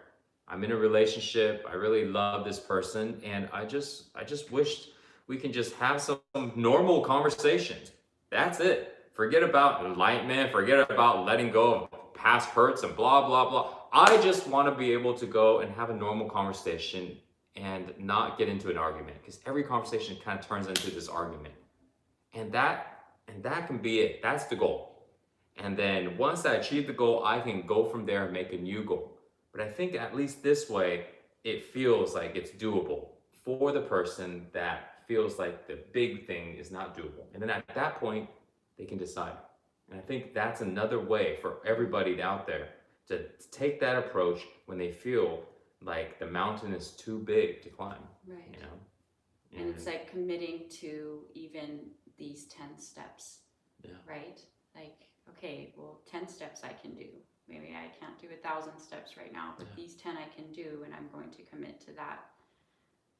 I'm in a relationship. I really love this person, and I just wished we can just have some normal conversations. That's it. Forget about enlightenment. Forget about letting go of past hurts and blah blah blah. I just want to be able to go and have a normal conversation and not get into an argument, because every conversation kind of turns into this argument, and that can be it. That's the goal. And then once I achieve the goal, I can go from there and make a new goal. But I think at least this way, it feels like it's doable for the person that feels like the big thing is not doable. And then at that point, they can decide. And I think that's another way for everybody out there to take that approach when they feel like the mountain is too big to climb. Right. You know? And it's like committing to even these 10 steps. Yeah. Right? Like, okay, well, 10 steps I can do. Maybe I can't do 1,000 steps right now, but these 10 I can do, and I'm going to commit to that.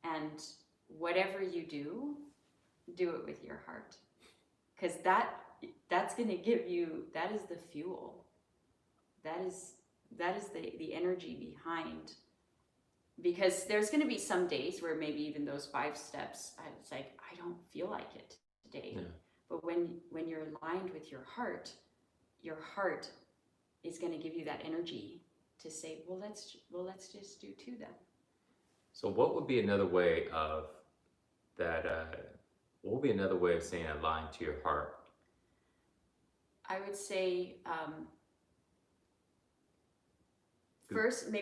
And whatever you do it with your heart, because that's going to give you, that is the fuel. That is the energy behind. Because there's going to be some days where maybe even those 5 steps, it's like, I don't feel like it today. Yeah. But when you're aligned with your heart is going to give you that energy to say, well, let's just do 2 then. So what would be another way of that? What would be another way of saying align to your heart? I would say first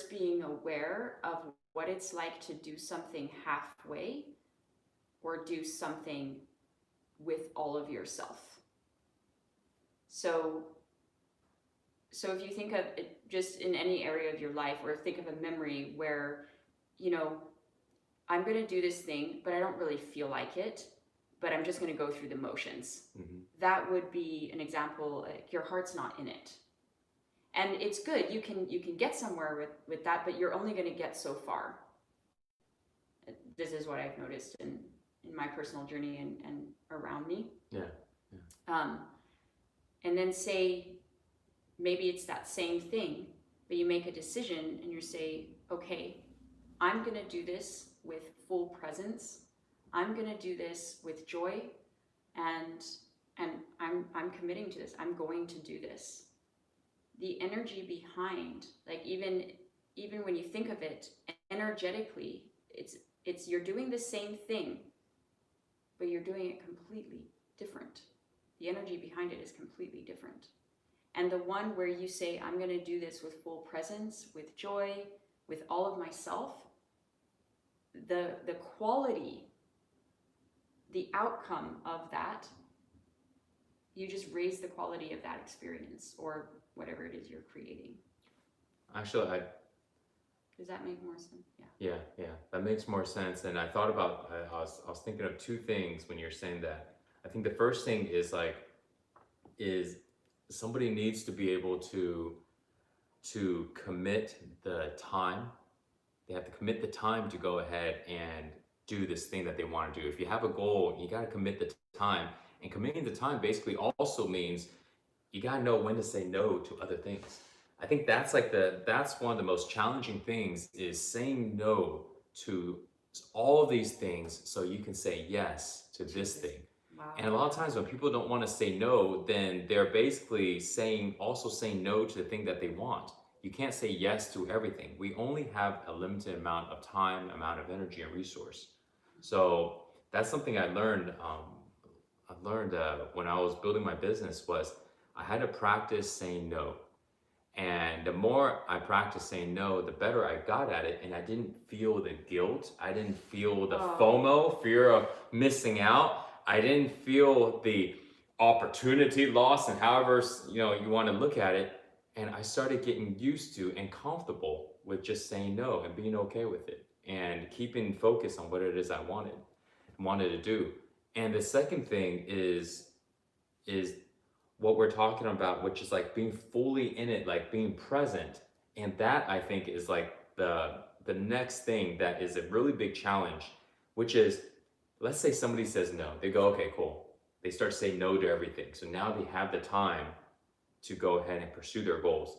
being aware of what it's like to do something halfway or do something with all of yourself. So if you think of it just in any area of your life, or think of a memory where, you know, I'm going to do this thing, but I don't really feel like it, but I'm just going to go through the motions. Mm-hmm. That would be an example. Like, your heart's not in it. And it's good. You can get somewhere with that, but you're only going to get so far. This is what I've noticed in my personal journey and around me. Yeah. And then say, maybe it's that same thing, but you make a decision and you say, okay, I'm going to do this with full presence. I'm going to do this with joy, and I'm committing to this. I'm going to do this. The energy behind, like even when you think of it energetically, it's you're doing the same thing, but you're doing it completely different. The energy behind it is completely different. And the one where you say, I'm going to do this with full presence, with joy, with all of myself, the quality, the outcome of that, you just raise the quality of that experience or whatever it is you're creating. Actually, does that make more sense? Yeah, that makes more sense. And I thought about, I was thinking of 2 things when you're saying that. I think the first thing is somebody needs to be able to commit the time. They have to commit the time to go ahead and do this thing that they want to do. If you have a goal, you got to commit the time. And committing the time basically also means you got to know when to say no to other things. I think that's one of the most challenging things, is saying no to all of these things so you can say yes to this thing. And a Wow. lot of times when people don't want to say no, then they're basically also saying no to the thing that they want. You can't say yes to everything. We only have a limited amount of time, amount of energy and resource. So that's something I learned when I was building my business was I had to practice saying no. And the more I practiced saying no, the better I got at it. And I didn't feel the guilt. I didn't feel the Oh, FOMO, fear of missing out. I didn't feel the opportunity loss and however, you want to look at it. And I started getting used to and comfortable with just saying no and being okay with it and keeping focus on what it is I wanted to do. And the second thing is what we're talking about, which is like being fully in it, like being present. And that I think is like the next thing that is a really big challenge, which is let's say somebody says no. They go, okay, cool. They start saying no to everything. So now they have the time to go ahead and pursue their goals.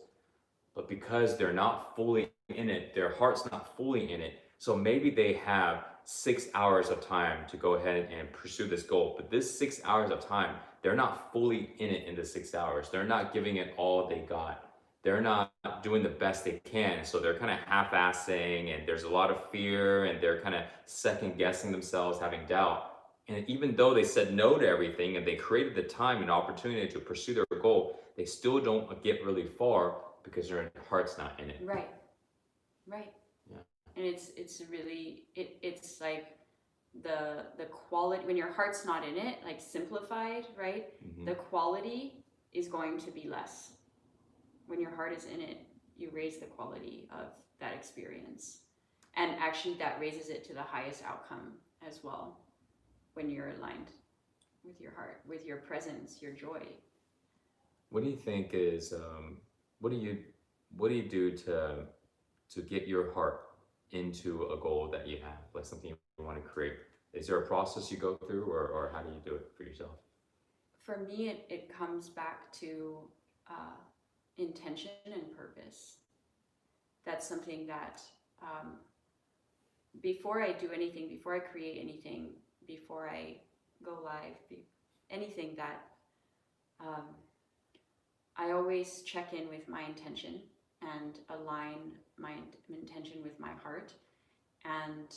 But because they're not fully in it, their heart's not fully in it. So maybe they have 6 hours of time to go ahead and pursue this goal. But this 6 hours of time, they're not fully in it in the 6 hours. They're not giving it all they got. They're not doing the best they can. So they're kind of half-assing and there's a lot of fear and they're kind of second guessing themselves, having doubt. And even though they said no to everything and they created the time and opportunity to pursue their goal, they still don't get really far because their heart's not in it. right, right. Yeah. And it's really it's like the quality when your heart's not in it, like simplified, right? Mm-hmm. The quality is going to be less. When your heart is in it, you raise the quality of that experience. And actually that raises it to the highest outcome as well when you're aligned with your heart, with your presence, your joy. What do you think is what do you do to get your heart into a goal that you have, like something you want to create? Is there a process you go through, or how do you do it for yourself? For me, it comes back to intention and purpose. That's something that before I do anything, before I create anything, before I go live, anything that I always check in with my intention and align my intention with my heart. And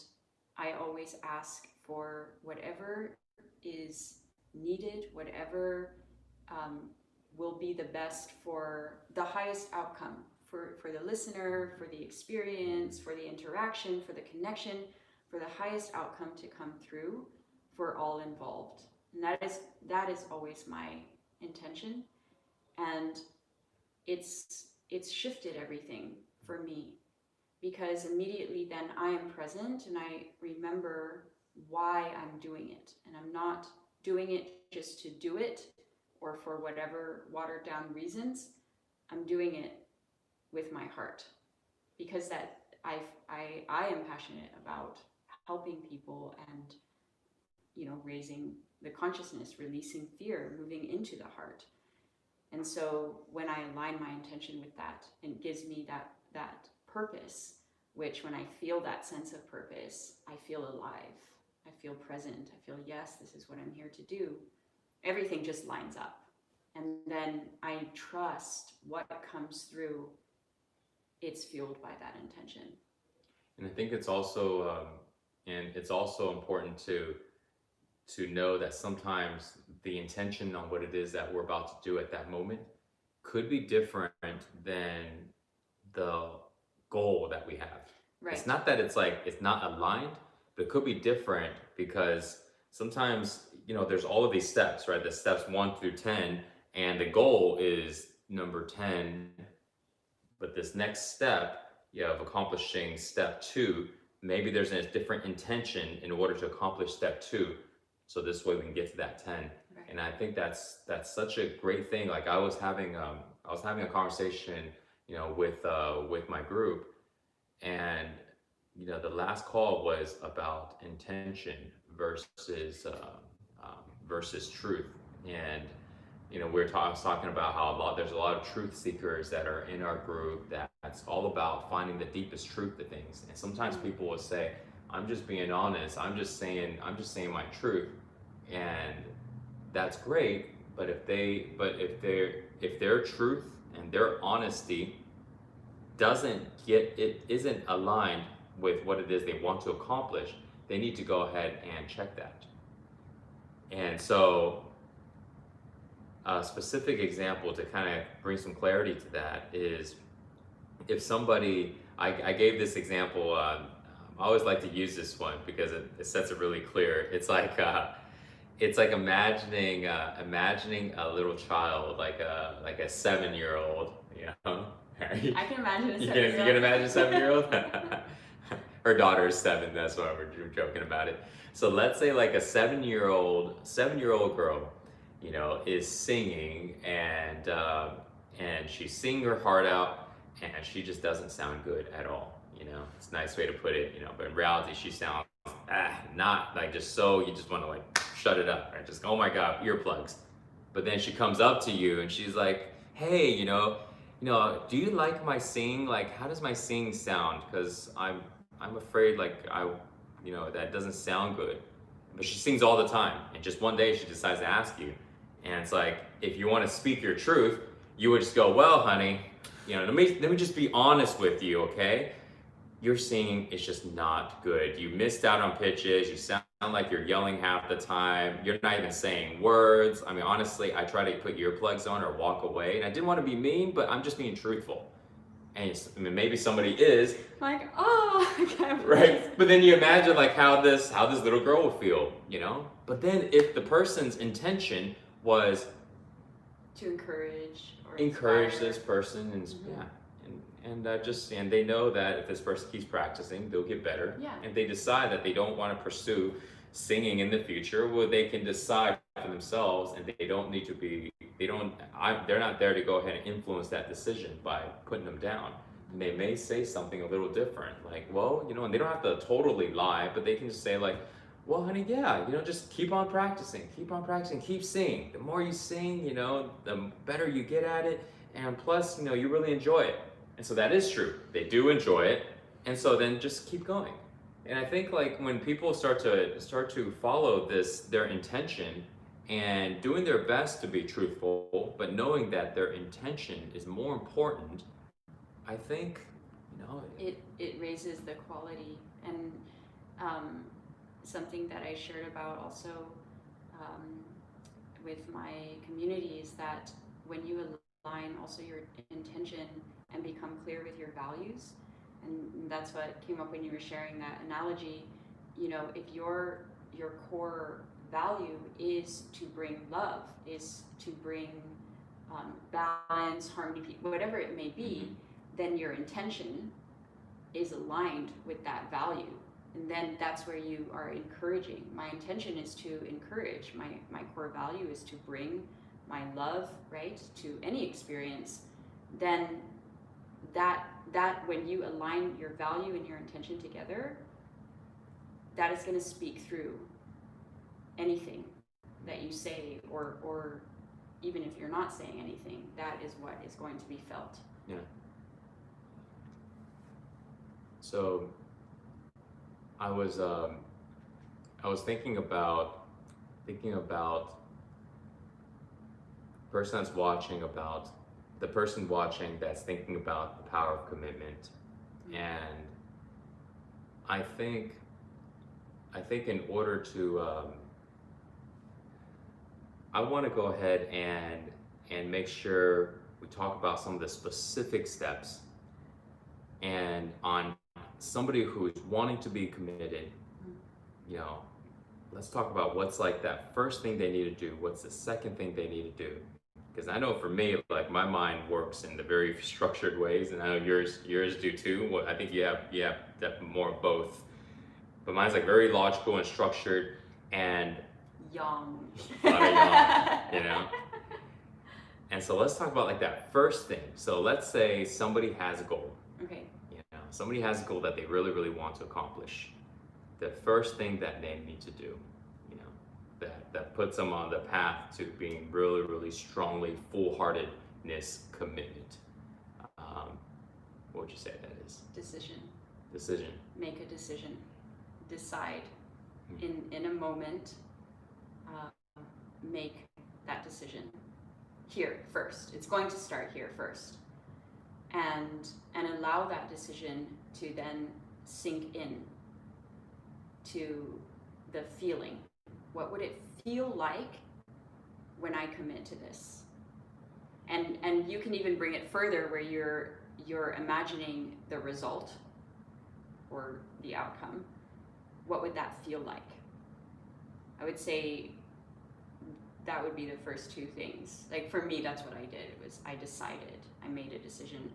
I always ask for whatever is needed, whatever will be the best for the highest outcome for the listener, for the experience, for the interaction, for the connection, for the highest outcome to come through for all involved. And that is always my intention. And it's shifted everything for me because immediately then I am present and I remember why I'm doing it. And I'm not doing it just to do it or for whatever watered down reasons. I'm doing it with my heart because that I am passionate about helping people and raising the consciousness, releasing fear, moving into the heart. And so when I align my intention with that, it gives me that purpose, which when I feel that sense of purpose, I feel alive. I feel present. I feel, yes, this is what I'm here to do. Everything just lines up. And then I trust what comes through, it's fueled by that intention. And I think it's also important to know that sometimes the intention on what it is that we're about to do at that moment could be different than the goal that we have. Right. It's not that it's not aligned, but it could be different because sometimes, there's all of these steps, right? The steps 1 through 10, and the goal is number 10. But this next step, of accomplishing step 2, maybe there's a different intention in order to accomplish step 2. So this way we can get to that 10. Right. And I think that's such a great thing. Like I was having a conversation, with my group, and the last call was about intention versus truth. And I was talking about how there's a lot of truth seekers that are in our group that's all about finding the deepest truth to things. And sometimes people will say, I'm just being honest. I'm just saying my truth. And that's great. But if their truth and their honesty isn't aligned with what it is they want to accomplish, they need to go ahead and check that. And so a specific example to kind of bring some clarity to that is if somebody, I gave this example, I always like to use this one because it sets it really clear. It's like imagining a little child, like a 7-year-old, you know. Right? I can imagine a You 7-year-old. can imagine a 7-year-old? Her daughter is 7, that's why we're joking about it. So let's say like a 7-year-old girl, you know, is singing and she's singing her heart out and she just doesn't sound good at all. You know, it's a nice way to put it, you know, but in reality she sounds not like just so you just want to like shut it up, right? Just, oh my God, earplugs. But then she comes up to you and she's like, hey, you know, do you like my singing? Like, how does my singing sound? Because I'm afraid like that doesn't sound good. But she sings all the time, and just one day she decides to ask you, and it's like, if you want to speak your truth, you would just go, well, honey, you know, let me just be honest with you, okay? Your singing is just not good. You missed out on pitches. You sound like you're yelling half the time. You're not even saying words. I mean, honestly, I try to put earplugs on or walk away. And I didn't want to be mean, but I'm just being truthful. And I mean, maybe somebody is. Like, oh, I can't right? But then you imagine like how this little girl will feel, you know? But then if the person's intention was to encourage or encourage inspire. this person and Mm-hmm. and they know that if this person keeps practicing, they'll get better. Yeah. And they decide that they don't want to pursue singing in the future, well, they can decide for themselves, and they don't need to be. They're not there to go ahead and influence that decision by putting them down. And they may say something a little different, like, well, you know, and they don't have to totally lie, but they can just say like, well, honey, yeah, you know, just keep on practicing, keep singing. The more you sing, you know, the better you get at it, and plus, you know, you really enjoy it. And so that is true. They do enjoy it. And so then just keep going. And I think like when people start to follow their intention and doing their best to be truthful, but knowing that their intention is more important, I think, you know, it raises the quality. And something that I shared about also with my community is that when you align also your intention and become clear with your values, and that's what came up when you were sharing that analogy, you know, if your core value is to bring love, is to bring balance, harmony, whatever it may be, then your intention is aligned with that value. And then that's where you are encouraging. My intention is to encourage. My core value is to bring my love, right, to any experience. Then that when you align your value and your intention together, that is going to speak through anything that you say, or even if you're not saying anything, that is what is going to be felt. Yeah. So I was thinking about the person watching that's thinking about the power of commitment. And I think in order to I want to go ahead and make sure we talk about some of the specific steps, and on somebody who is wanting to be committed, you know, let's talk about what's like that first thing they need to do, what's the second thing they need to do. Because I know for me, like my mind works in the very structured ways, and I know yours do too. Well, I think you have definitely more of both. But mine's like very logical and structured, and Young. a lot of young, you know. And so let's talk about like that first thing. So let's say somebody has a goal. Okay. You know, somebody has a goal that they really, really want to accomplish. The first thing that they need to do, you know, that puts them on the path to being really, really strongly full-heartedness commitment. What would you say that is? Decision. Make a decision. Decide in a moment. make that decision here first. It's going to start here first. And allow that decision to then sink in to the feeling. What would it feel like when I commit to this? And you can even bring it further where you're imagining the result or the outcome. What would that feel like? I would say that would be the first two things. Like for me, that's what I did. Was I decided, I made a decision.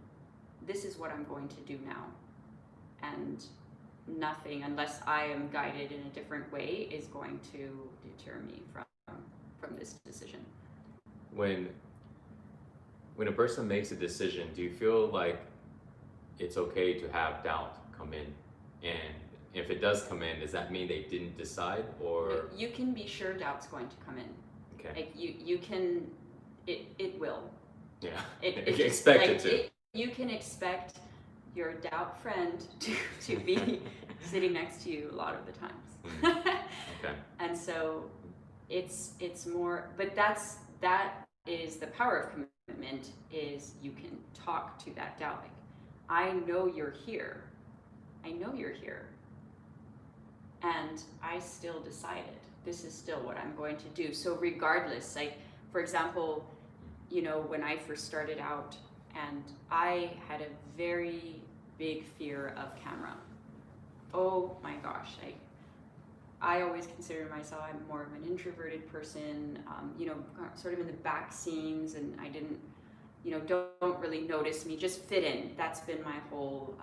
This is what I'm going to do now. And nothing, unless I am guided in a different way, is going to deter me from this decision. When a person makes a decision, do you feel like it's okay to have doubt come in? And if it does come in, does that mean they didn't decide, or? You can be sure doubt's going to come in. Okay. Like you can, it will. Yeah. It expect like it to. You can expect your doubt friend to be sitting next to you a lot of the times. Okay. And so it's more, but that is the power of commitment, is you can talk to that doubt. Like, I know you're here. I know you're here. And I still decided this is still what I'm going to do. So regardless, like for example, when I first started out, and I had a very big fear of camera. Oh my gosh, I always consider myself, I'm more of an introverted person, sort of in the back scenes, and I didn't, don't really notice me, just fit in. That's been my whole,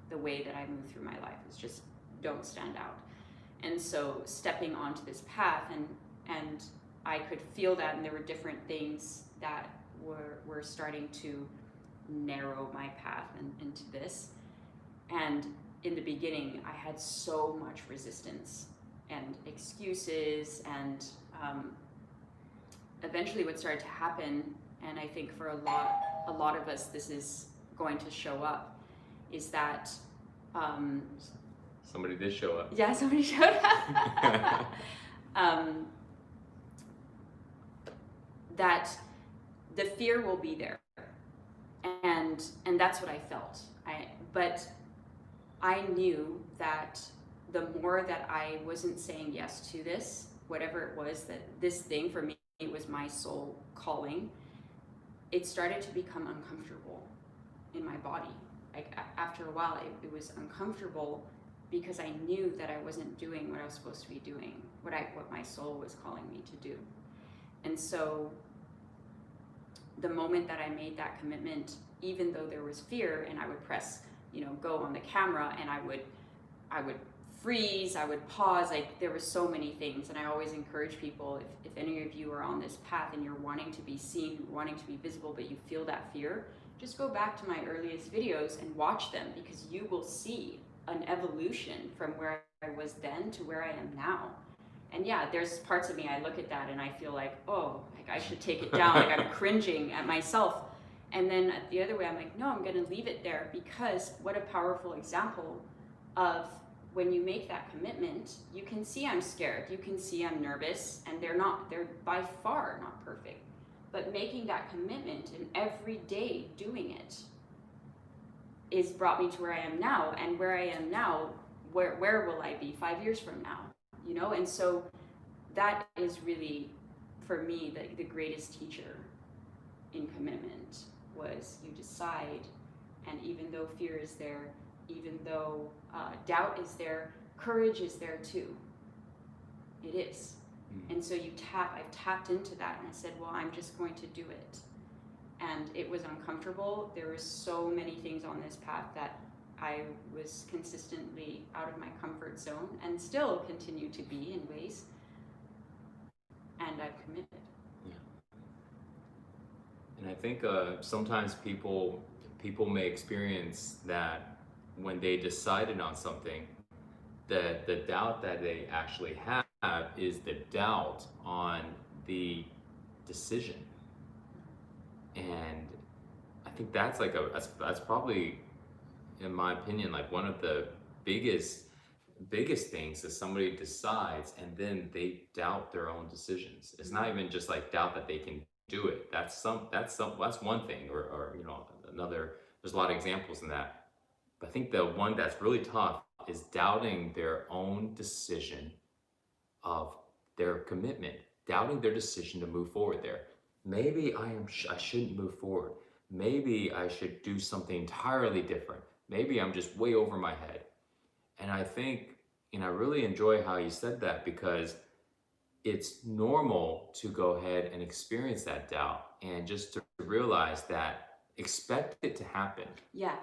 the way that I move through my life, is just don't stand out. And so stepping onto this path, and I could feel that, and there were different things that were starting to narrow my path into this. And in the beginning, I had so much resistance and excuses, and eventually what started to happen, and I think for a lot of us this is going to show up, is that somebody did show up. Yeah, somebody showed up. That the fear will be there, and that's what I felt. But I knew that the more that I wasn't saying yes to this, whatever it was, that this thing for me, it was my soul calling, it started to become uncomfortable in my body. Like after a while, it was uncomfortable, because I knew that I wasn't doing what I was supposed to be doing, what my soul was calling me to do. And so the moment that I made that commitment, even though there was fear, and I would press, go on the camera, and I would freeze, I would pause, like there were so many things. And I always encourage people, if any of you are on this path and you're wanting to be seen, wanting to be visible, but you feel that fear, just go back to my earliest videos and watch them, because you will see an evolution from where I was then to where I am now. And yeah, there's parts of me, I look at that and I feel like, oh, like I should take it down, like I'm cringing at myself. And then the other way, I'm like, no, I'm gonna leave it there, because what a powerful example of when you make that commitment. You can see I'm scared, you can see I'm nervous, and they're by far not perfect. But making that commitment and every day doing it is brought me to where I am now. And where I am now, where will I be 5 years from now? And so that is really, for me, the greatest teacher in commitment was you decide, and even though fear is there, even though doubt is there, courage is there too. It is. And so I've tapped into that, and I said, well, I'm just going to do it. And it was uncomfortable. There were so many things on this path that I was consistently out of my comfort zone, and still continue to be in ways. And I've committed. Yeah. And I think sometimes people may experience that when they decided on something, that the doubt that they actually have is the doubt on the decision. And I think that's probably, in my opinion, like one of the biggest biggest things is somebody decides and then they doubt their own decisions. It's not even just like doubt that they can do it. That's one thing, or another. There's a lot of examples in that. But I think the one that's really tough is doubting their own decision of their commitment, doubting their decision to move forward there. Maybe I shouldn't move forward. Maybe I should do something entirely different. Maybe I'm just way over my head. And I think, and I really enjoy how you said that, because it's normal to go ahead and experience that doubt and just to realize that, expect it to happen. Yeah.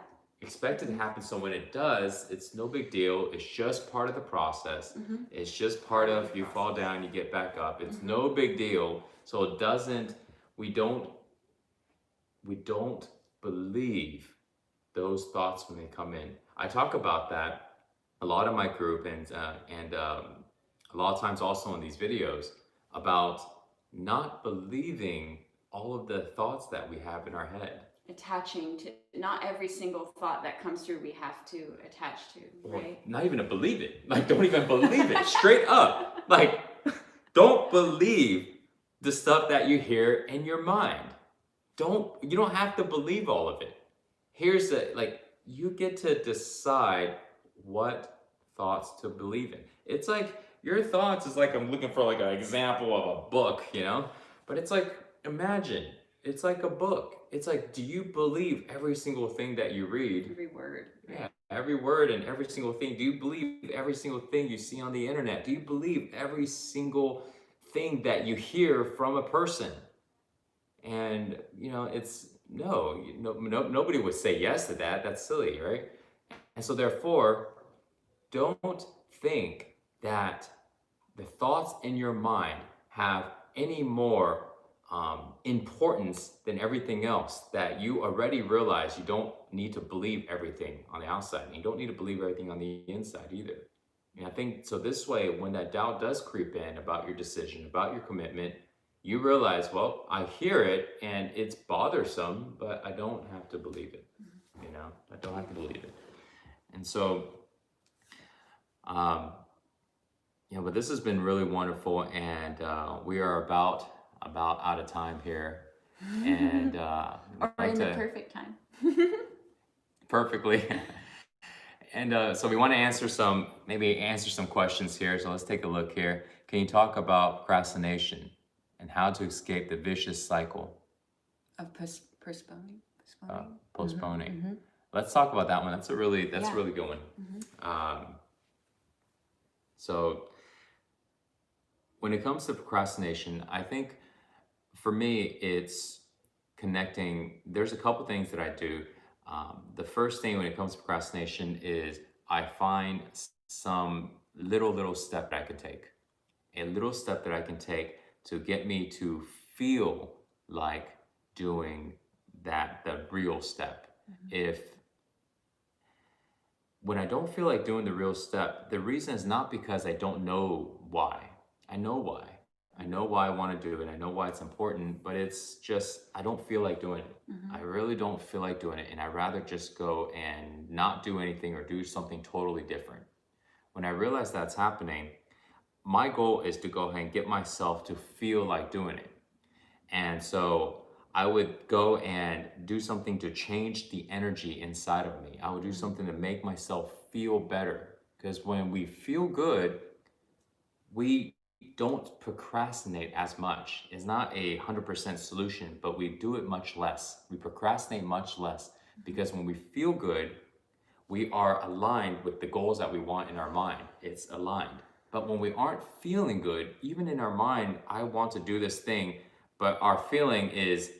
Expect it to happen. So when it does, it's no big deal. It's just part of the process. It's just part of, you fall down, you get back up. It's no big deal. So it doesn't, we don't believe those thoughts when they come in. I talk about that a lot in my group, and a lot of times also in these videos, about not believing all of the thoughts that we have in our head. Attaching to, not every single thought that comes through we have to attach to, right? Not even to believe it. Like, don't even believe it. Straight up. Like, don't believe the stuff that you hear in your mind. You don't have to believe all of it. Here's the, like, you get to decide what thoughts to believe in. It's like, your thoughts is like, I'm looking for like an example of a book, but it's like, imagine, it's like a book. It's like, do you believe every single thing that you read? Every word. Right? Yeah, every word and every single thing. Do you believe every single thing you see on the internet? Do you believe every single thing that you hear from a person? And, it's nobody would say yes to that. That's silly, right? And so therefore, don't think that the thoughts in your mind have any more importance than everything else, that you already realize you don't need to believe everything on the outside, and you don't need to believe everything on the inside either. And I think, so this way, when that doubt does creep in about your decision, about your commitment, you realize, well, I hear it and it's bothersome, but I don't have to believe it. I don't have to believe it. And so, but this has been really wonderful, and we are about out of time here, and or in the perfect time. Perfectly. And so we want to answer some questions here. So let's take a look here. Can you talk about procrastination and how to escape the vicious cycle of postponing? Let's talk about that one. That's a really good one. So when it comes to procrastination, I think for me, it's connecting. There's a couple things that I do. The first thing when it comes to procrastination is I find some little step that I can take. A little step that I can take to get me to feel like doing the real step. When I don't feel like doing the real step, the reason is not because I don't know why. I know why. I know why I want to do it. I know why it's important, but it's just, I don't feel like doing it. I really don't feel like doing it. And I'd rather just go and not do anything or do something totally different. When I realize that's happening, my goal is to go ahead and get myself to feel like doing it. And so I would go and do something to change the energy inside of me. I would do something to make myself feel better. Because when we feel good, we don't procrastinate as much. It's not 100% solution, but we do it much less. We procrastinate much less because when we feel good, we are aligned with the goals that we want in our mind. It's aligned. But when we aren't feeling good, even in our mind, I want to do this thing, but our feeling is,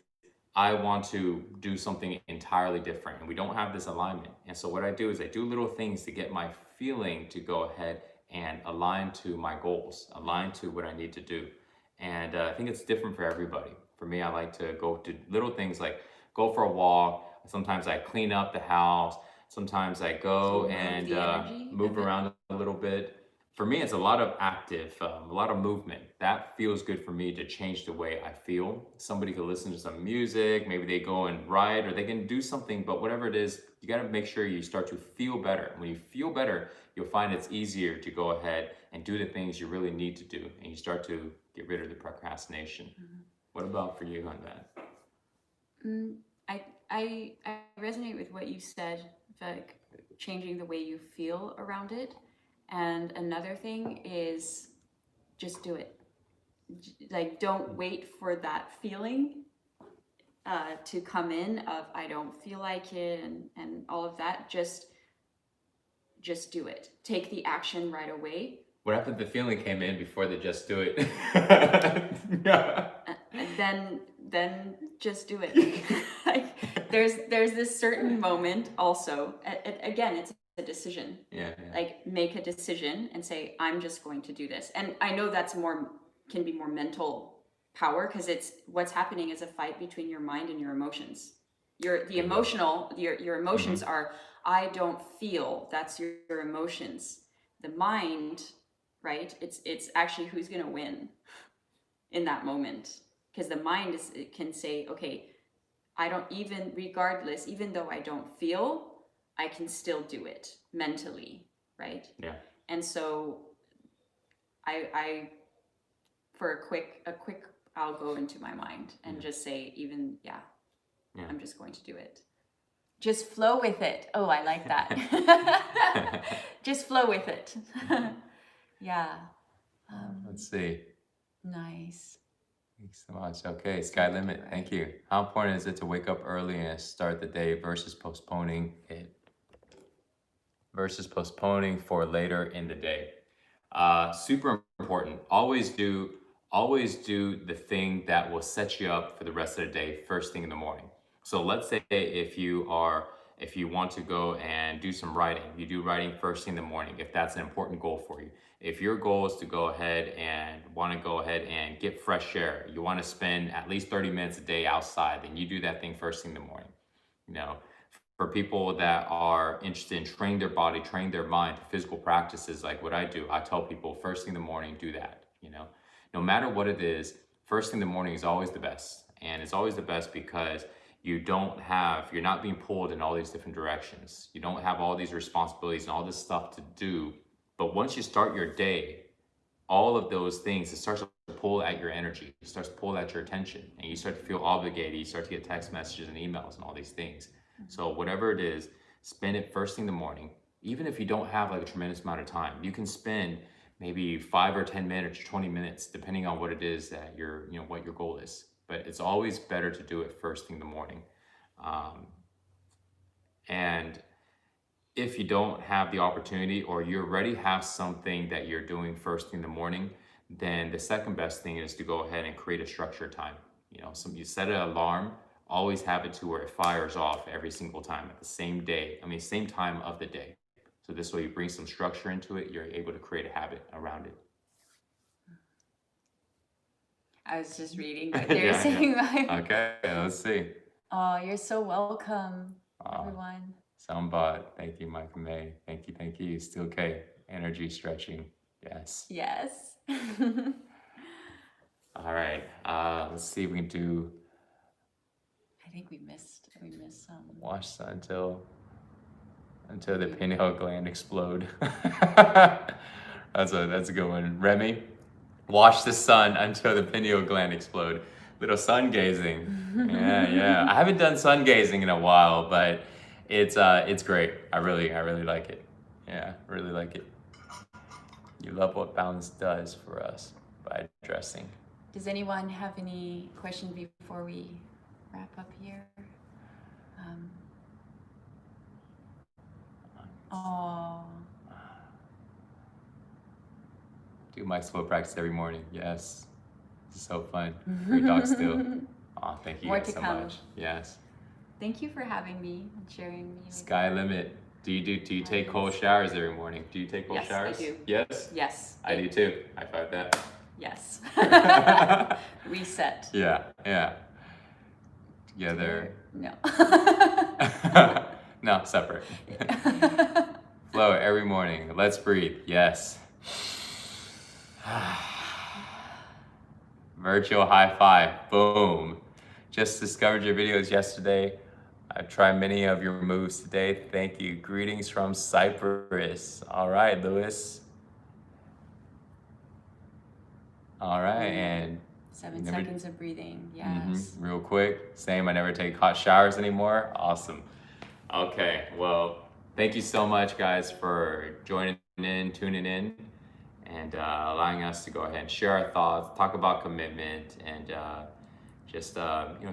I want to do something entirely different, and we don't have this alignment. And so what I do is I do little things to get my feeling to go ahead and align to my goals, align to what I need to do. And I think it's different for everybody. For me, I like to go to little things like go for a walk. Sometimes I clean up the house. Sometimes I go and move around a little bit. for me, it's a lot of active, a lot of movement. That feels good for me to change the way I feel. Somebody could listen to some music, maybe they go and ride, or they can do something, but whatever it is, you got to make sure you start to feel better. When you feel better, you'll find it's easier to go ahead and do the things you really need to do, and you start to get rid of the procrastination. What about for you on that? I resonate with what you said, like changing the way you feel around it. And another thing is just do it. Like, don't wait for that feeling to come in of I don't feel like it and all of that. Just do it. Take the action right away. What happened if the feeling came in before they just do it? Then just do it. Like, there's this certain moment also. Again, it's a decision. Yeah. Like, make a decision and say, I'm just going to do this. And I know that's can be more mental power, because it's what's happening is a fight between your mind and your emotions. Your emotions are, I don't feel. That's your emotions. The mind, right? It's actually who's going to win in that moment, because the mind can say, okay, I don't even, regardless, even though I don't feel, I can still do it mentally, right? Yeah. And so I for a quick I'll go into my mind and just say, I'm just going to do it. Just flow with it. Oh, I like that. Just flow with it. Yeah. Let's see. Nice. Thanks so much. Okay, Sky Limit, thank you. How important is it to wake up early and start the day versus postponing it? Versus postponing for later in the day. Super important. Always do the thing that will set you up for the rest of the day first thing in the morning. So let's say if you want to go and do some writing, you do writing first thing in the morning, if that's an important goal for you. If your goal is to go ahead and get fresh air, you want to spend at least 30 minutes a day outside, then you do that thing first thing in the morning. You know, for people that are interested in training their body, training their mind, physical practices like what I do, I tell people first thing in the morning, do that. You know, no matter what it is, first thing in the morning is always the best. And it's always the best because you're not being pulled in all these different directions. You don't have all these responsibilities and all this stuff to do. But once you start your day, all of those things, it starts to pull at your energy. It starts to pull at your attention, and you start to feel obligated. You start to get text messages and emails and all these things. So whatever it is, spend it first thing in the morning. Even if you don't have like a tremendous amount of time, you can spend maybe 5 or 10 minutes, 20 minutes, depending on what it is that what your goal is. But it's always better to do it first thing in the morning. And if you don't have the opportunity, or you already have something that you're doing first thing in the morning, then the second best thing is to go ahead and create a structured time. You set an alarm, always have it to where it fires off every single time at the same time of the day. So this way you bring some structure into it, you're able to create a habit around it. I was just reading what they're saying. Yeah. Okay, let's see. Oh, you're so welcome, everyone. Soundbot, thank you, Mike and May. Thank you. Still okay. Energy stretching, yes. Yes. All right, let's see if we can do. I think we missed some. Wash sun until the pineal gland explode. That's a good one. Remy, watch the sun until the pineal gland explode. Little sun gazing. Yeah. I haven't done sun gazing in a while, but it's great. I really like it. Yeah, really like it. You love what balance does for us by addressing. Does anyone have any questions before we wrap up here? Do my slow practice every morning. Yes. It's so fun. Great dog still. Oh, thank you guys so much. Yes. Thank you for having me and sharing me. Sky Limit. Do you take cold showers every morning? Do you take cold showers? Yes, I do. Yes? Yes. I do too. High five that. Yes. Reset. Yeah. Together. No. No, separate. Flow every morning. Let's breathe. Yes. Virtual high five, boom. Just discovered your videos yesterday. I've tried many of your moves today. Thank you. Greetings from Cyprus. All right, Lewis. All right, and 7 never- seconds of breathing, yes. real quick, same, I never take hot showers anymore. Awesome. Okay, well, thank you so much, guys, for joining in, tuning in, and allowing us to go ahead and share our thoughts, talk about commitment, and just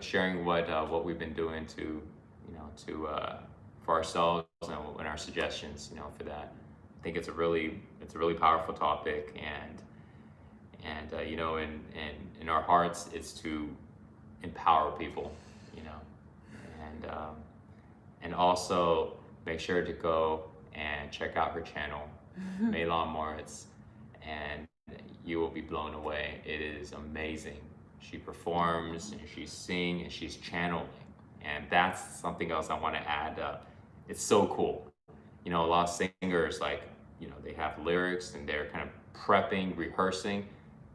sharing what we've been doing to for ourselves and our suggestions, for that. I think it's a really powerful topic, and in our hearts, it's to empower people, and also make sure to go and check out her channel, Mei Lan Maurits, and you will be blown away. It is amazing. She performs and she's singing and she's channeling, and that's something else I want to add. It's so cool. A lot of singers, they have lyrics and they're kind of prepping, rehearsing.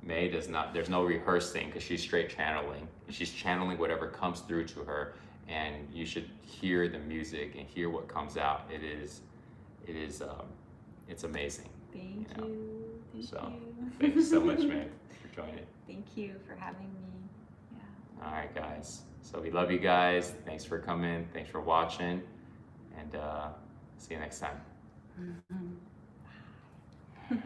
Mei does not. There's no rehearsing because she's straight channeling. She's channeling whatever comes through to her, and you should hear the music and hear what comes out. It's amazing. Thank you. Thank you so much, Mei, for joining. Thank you for having me. Yeah. All right, guys. So we love you guys. Thanks for coming. Thanks for watching, and see you next time. Bye.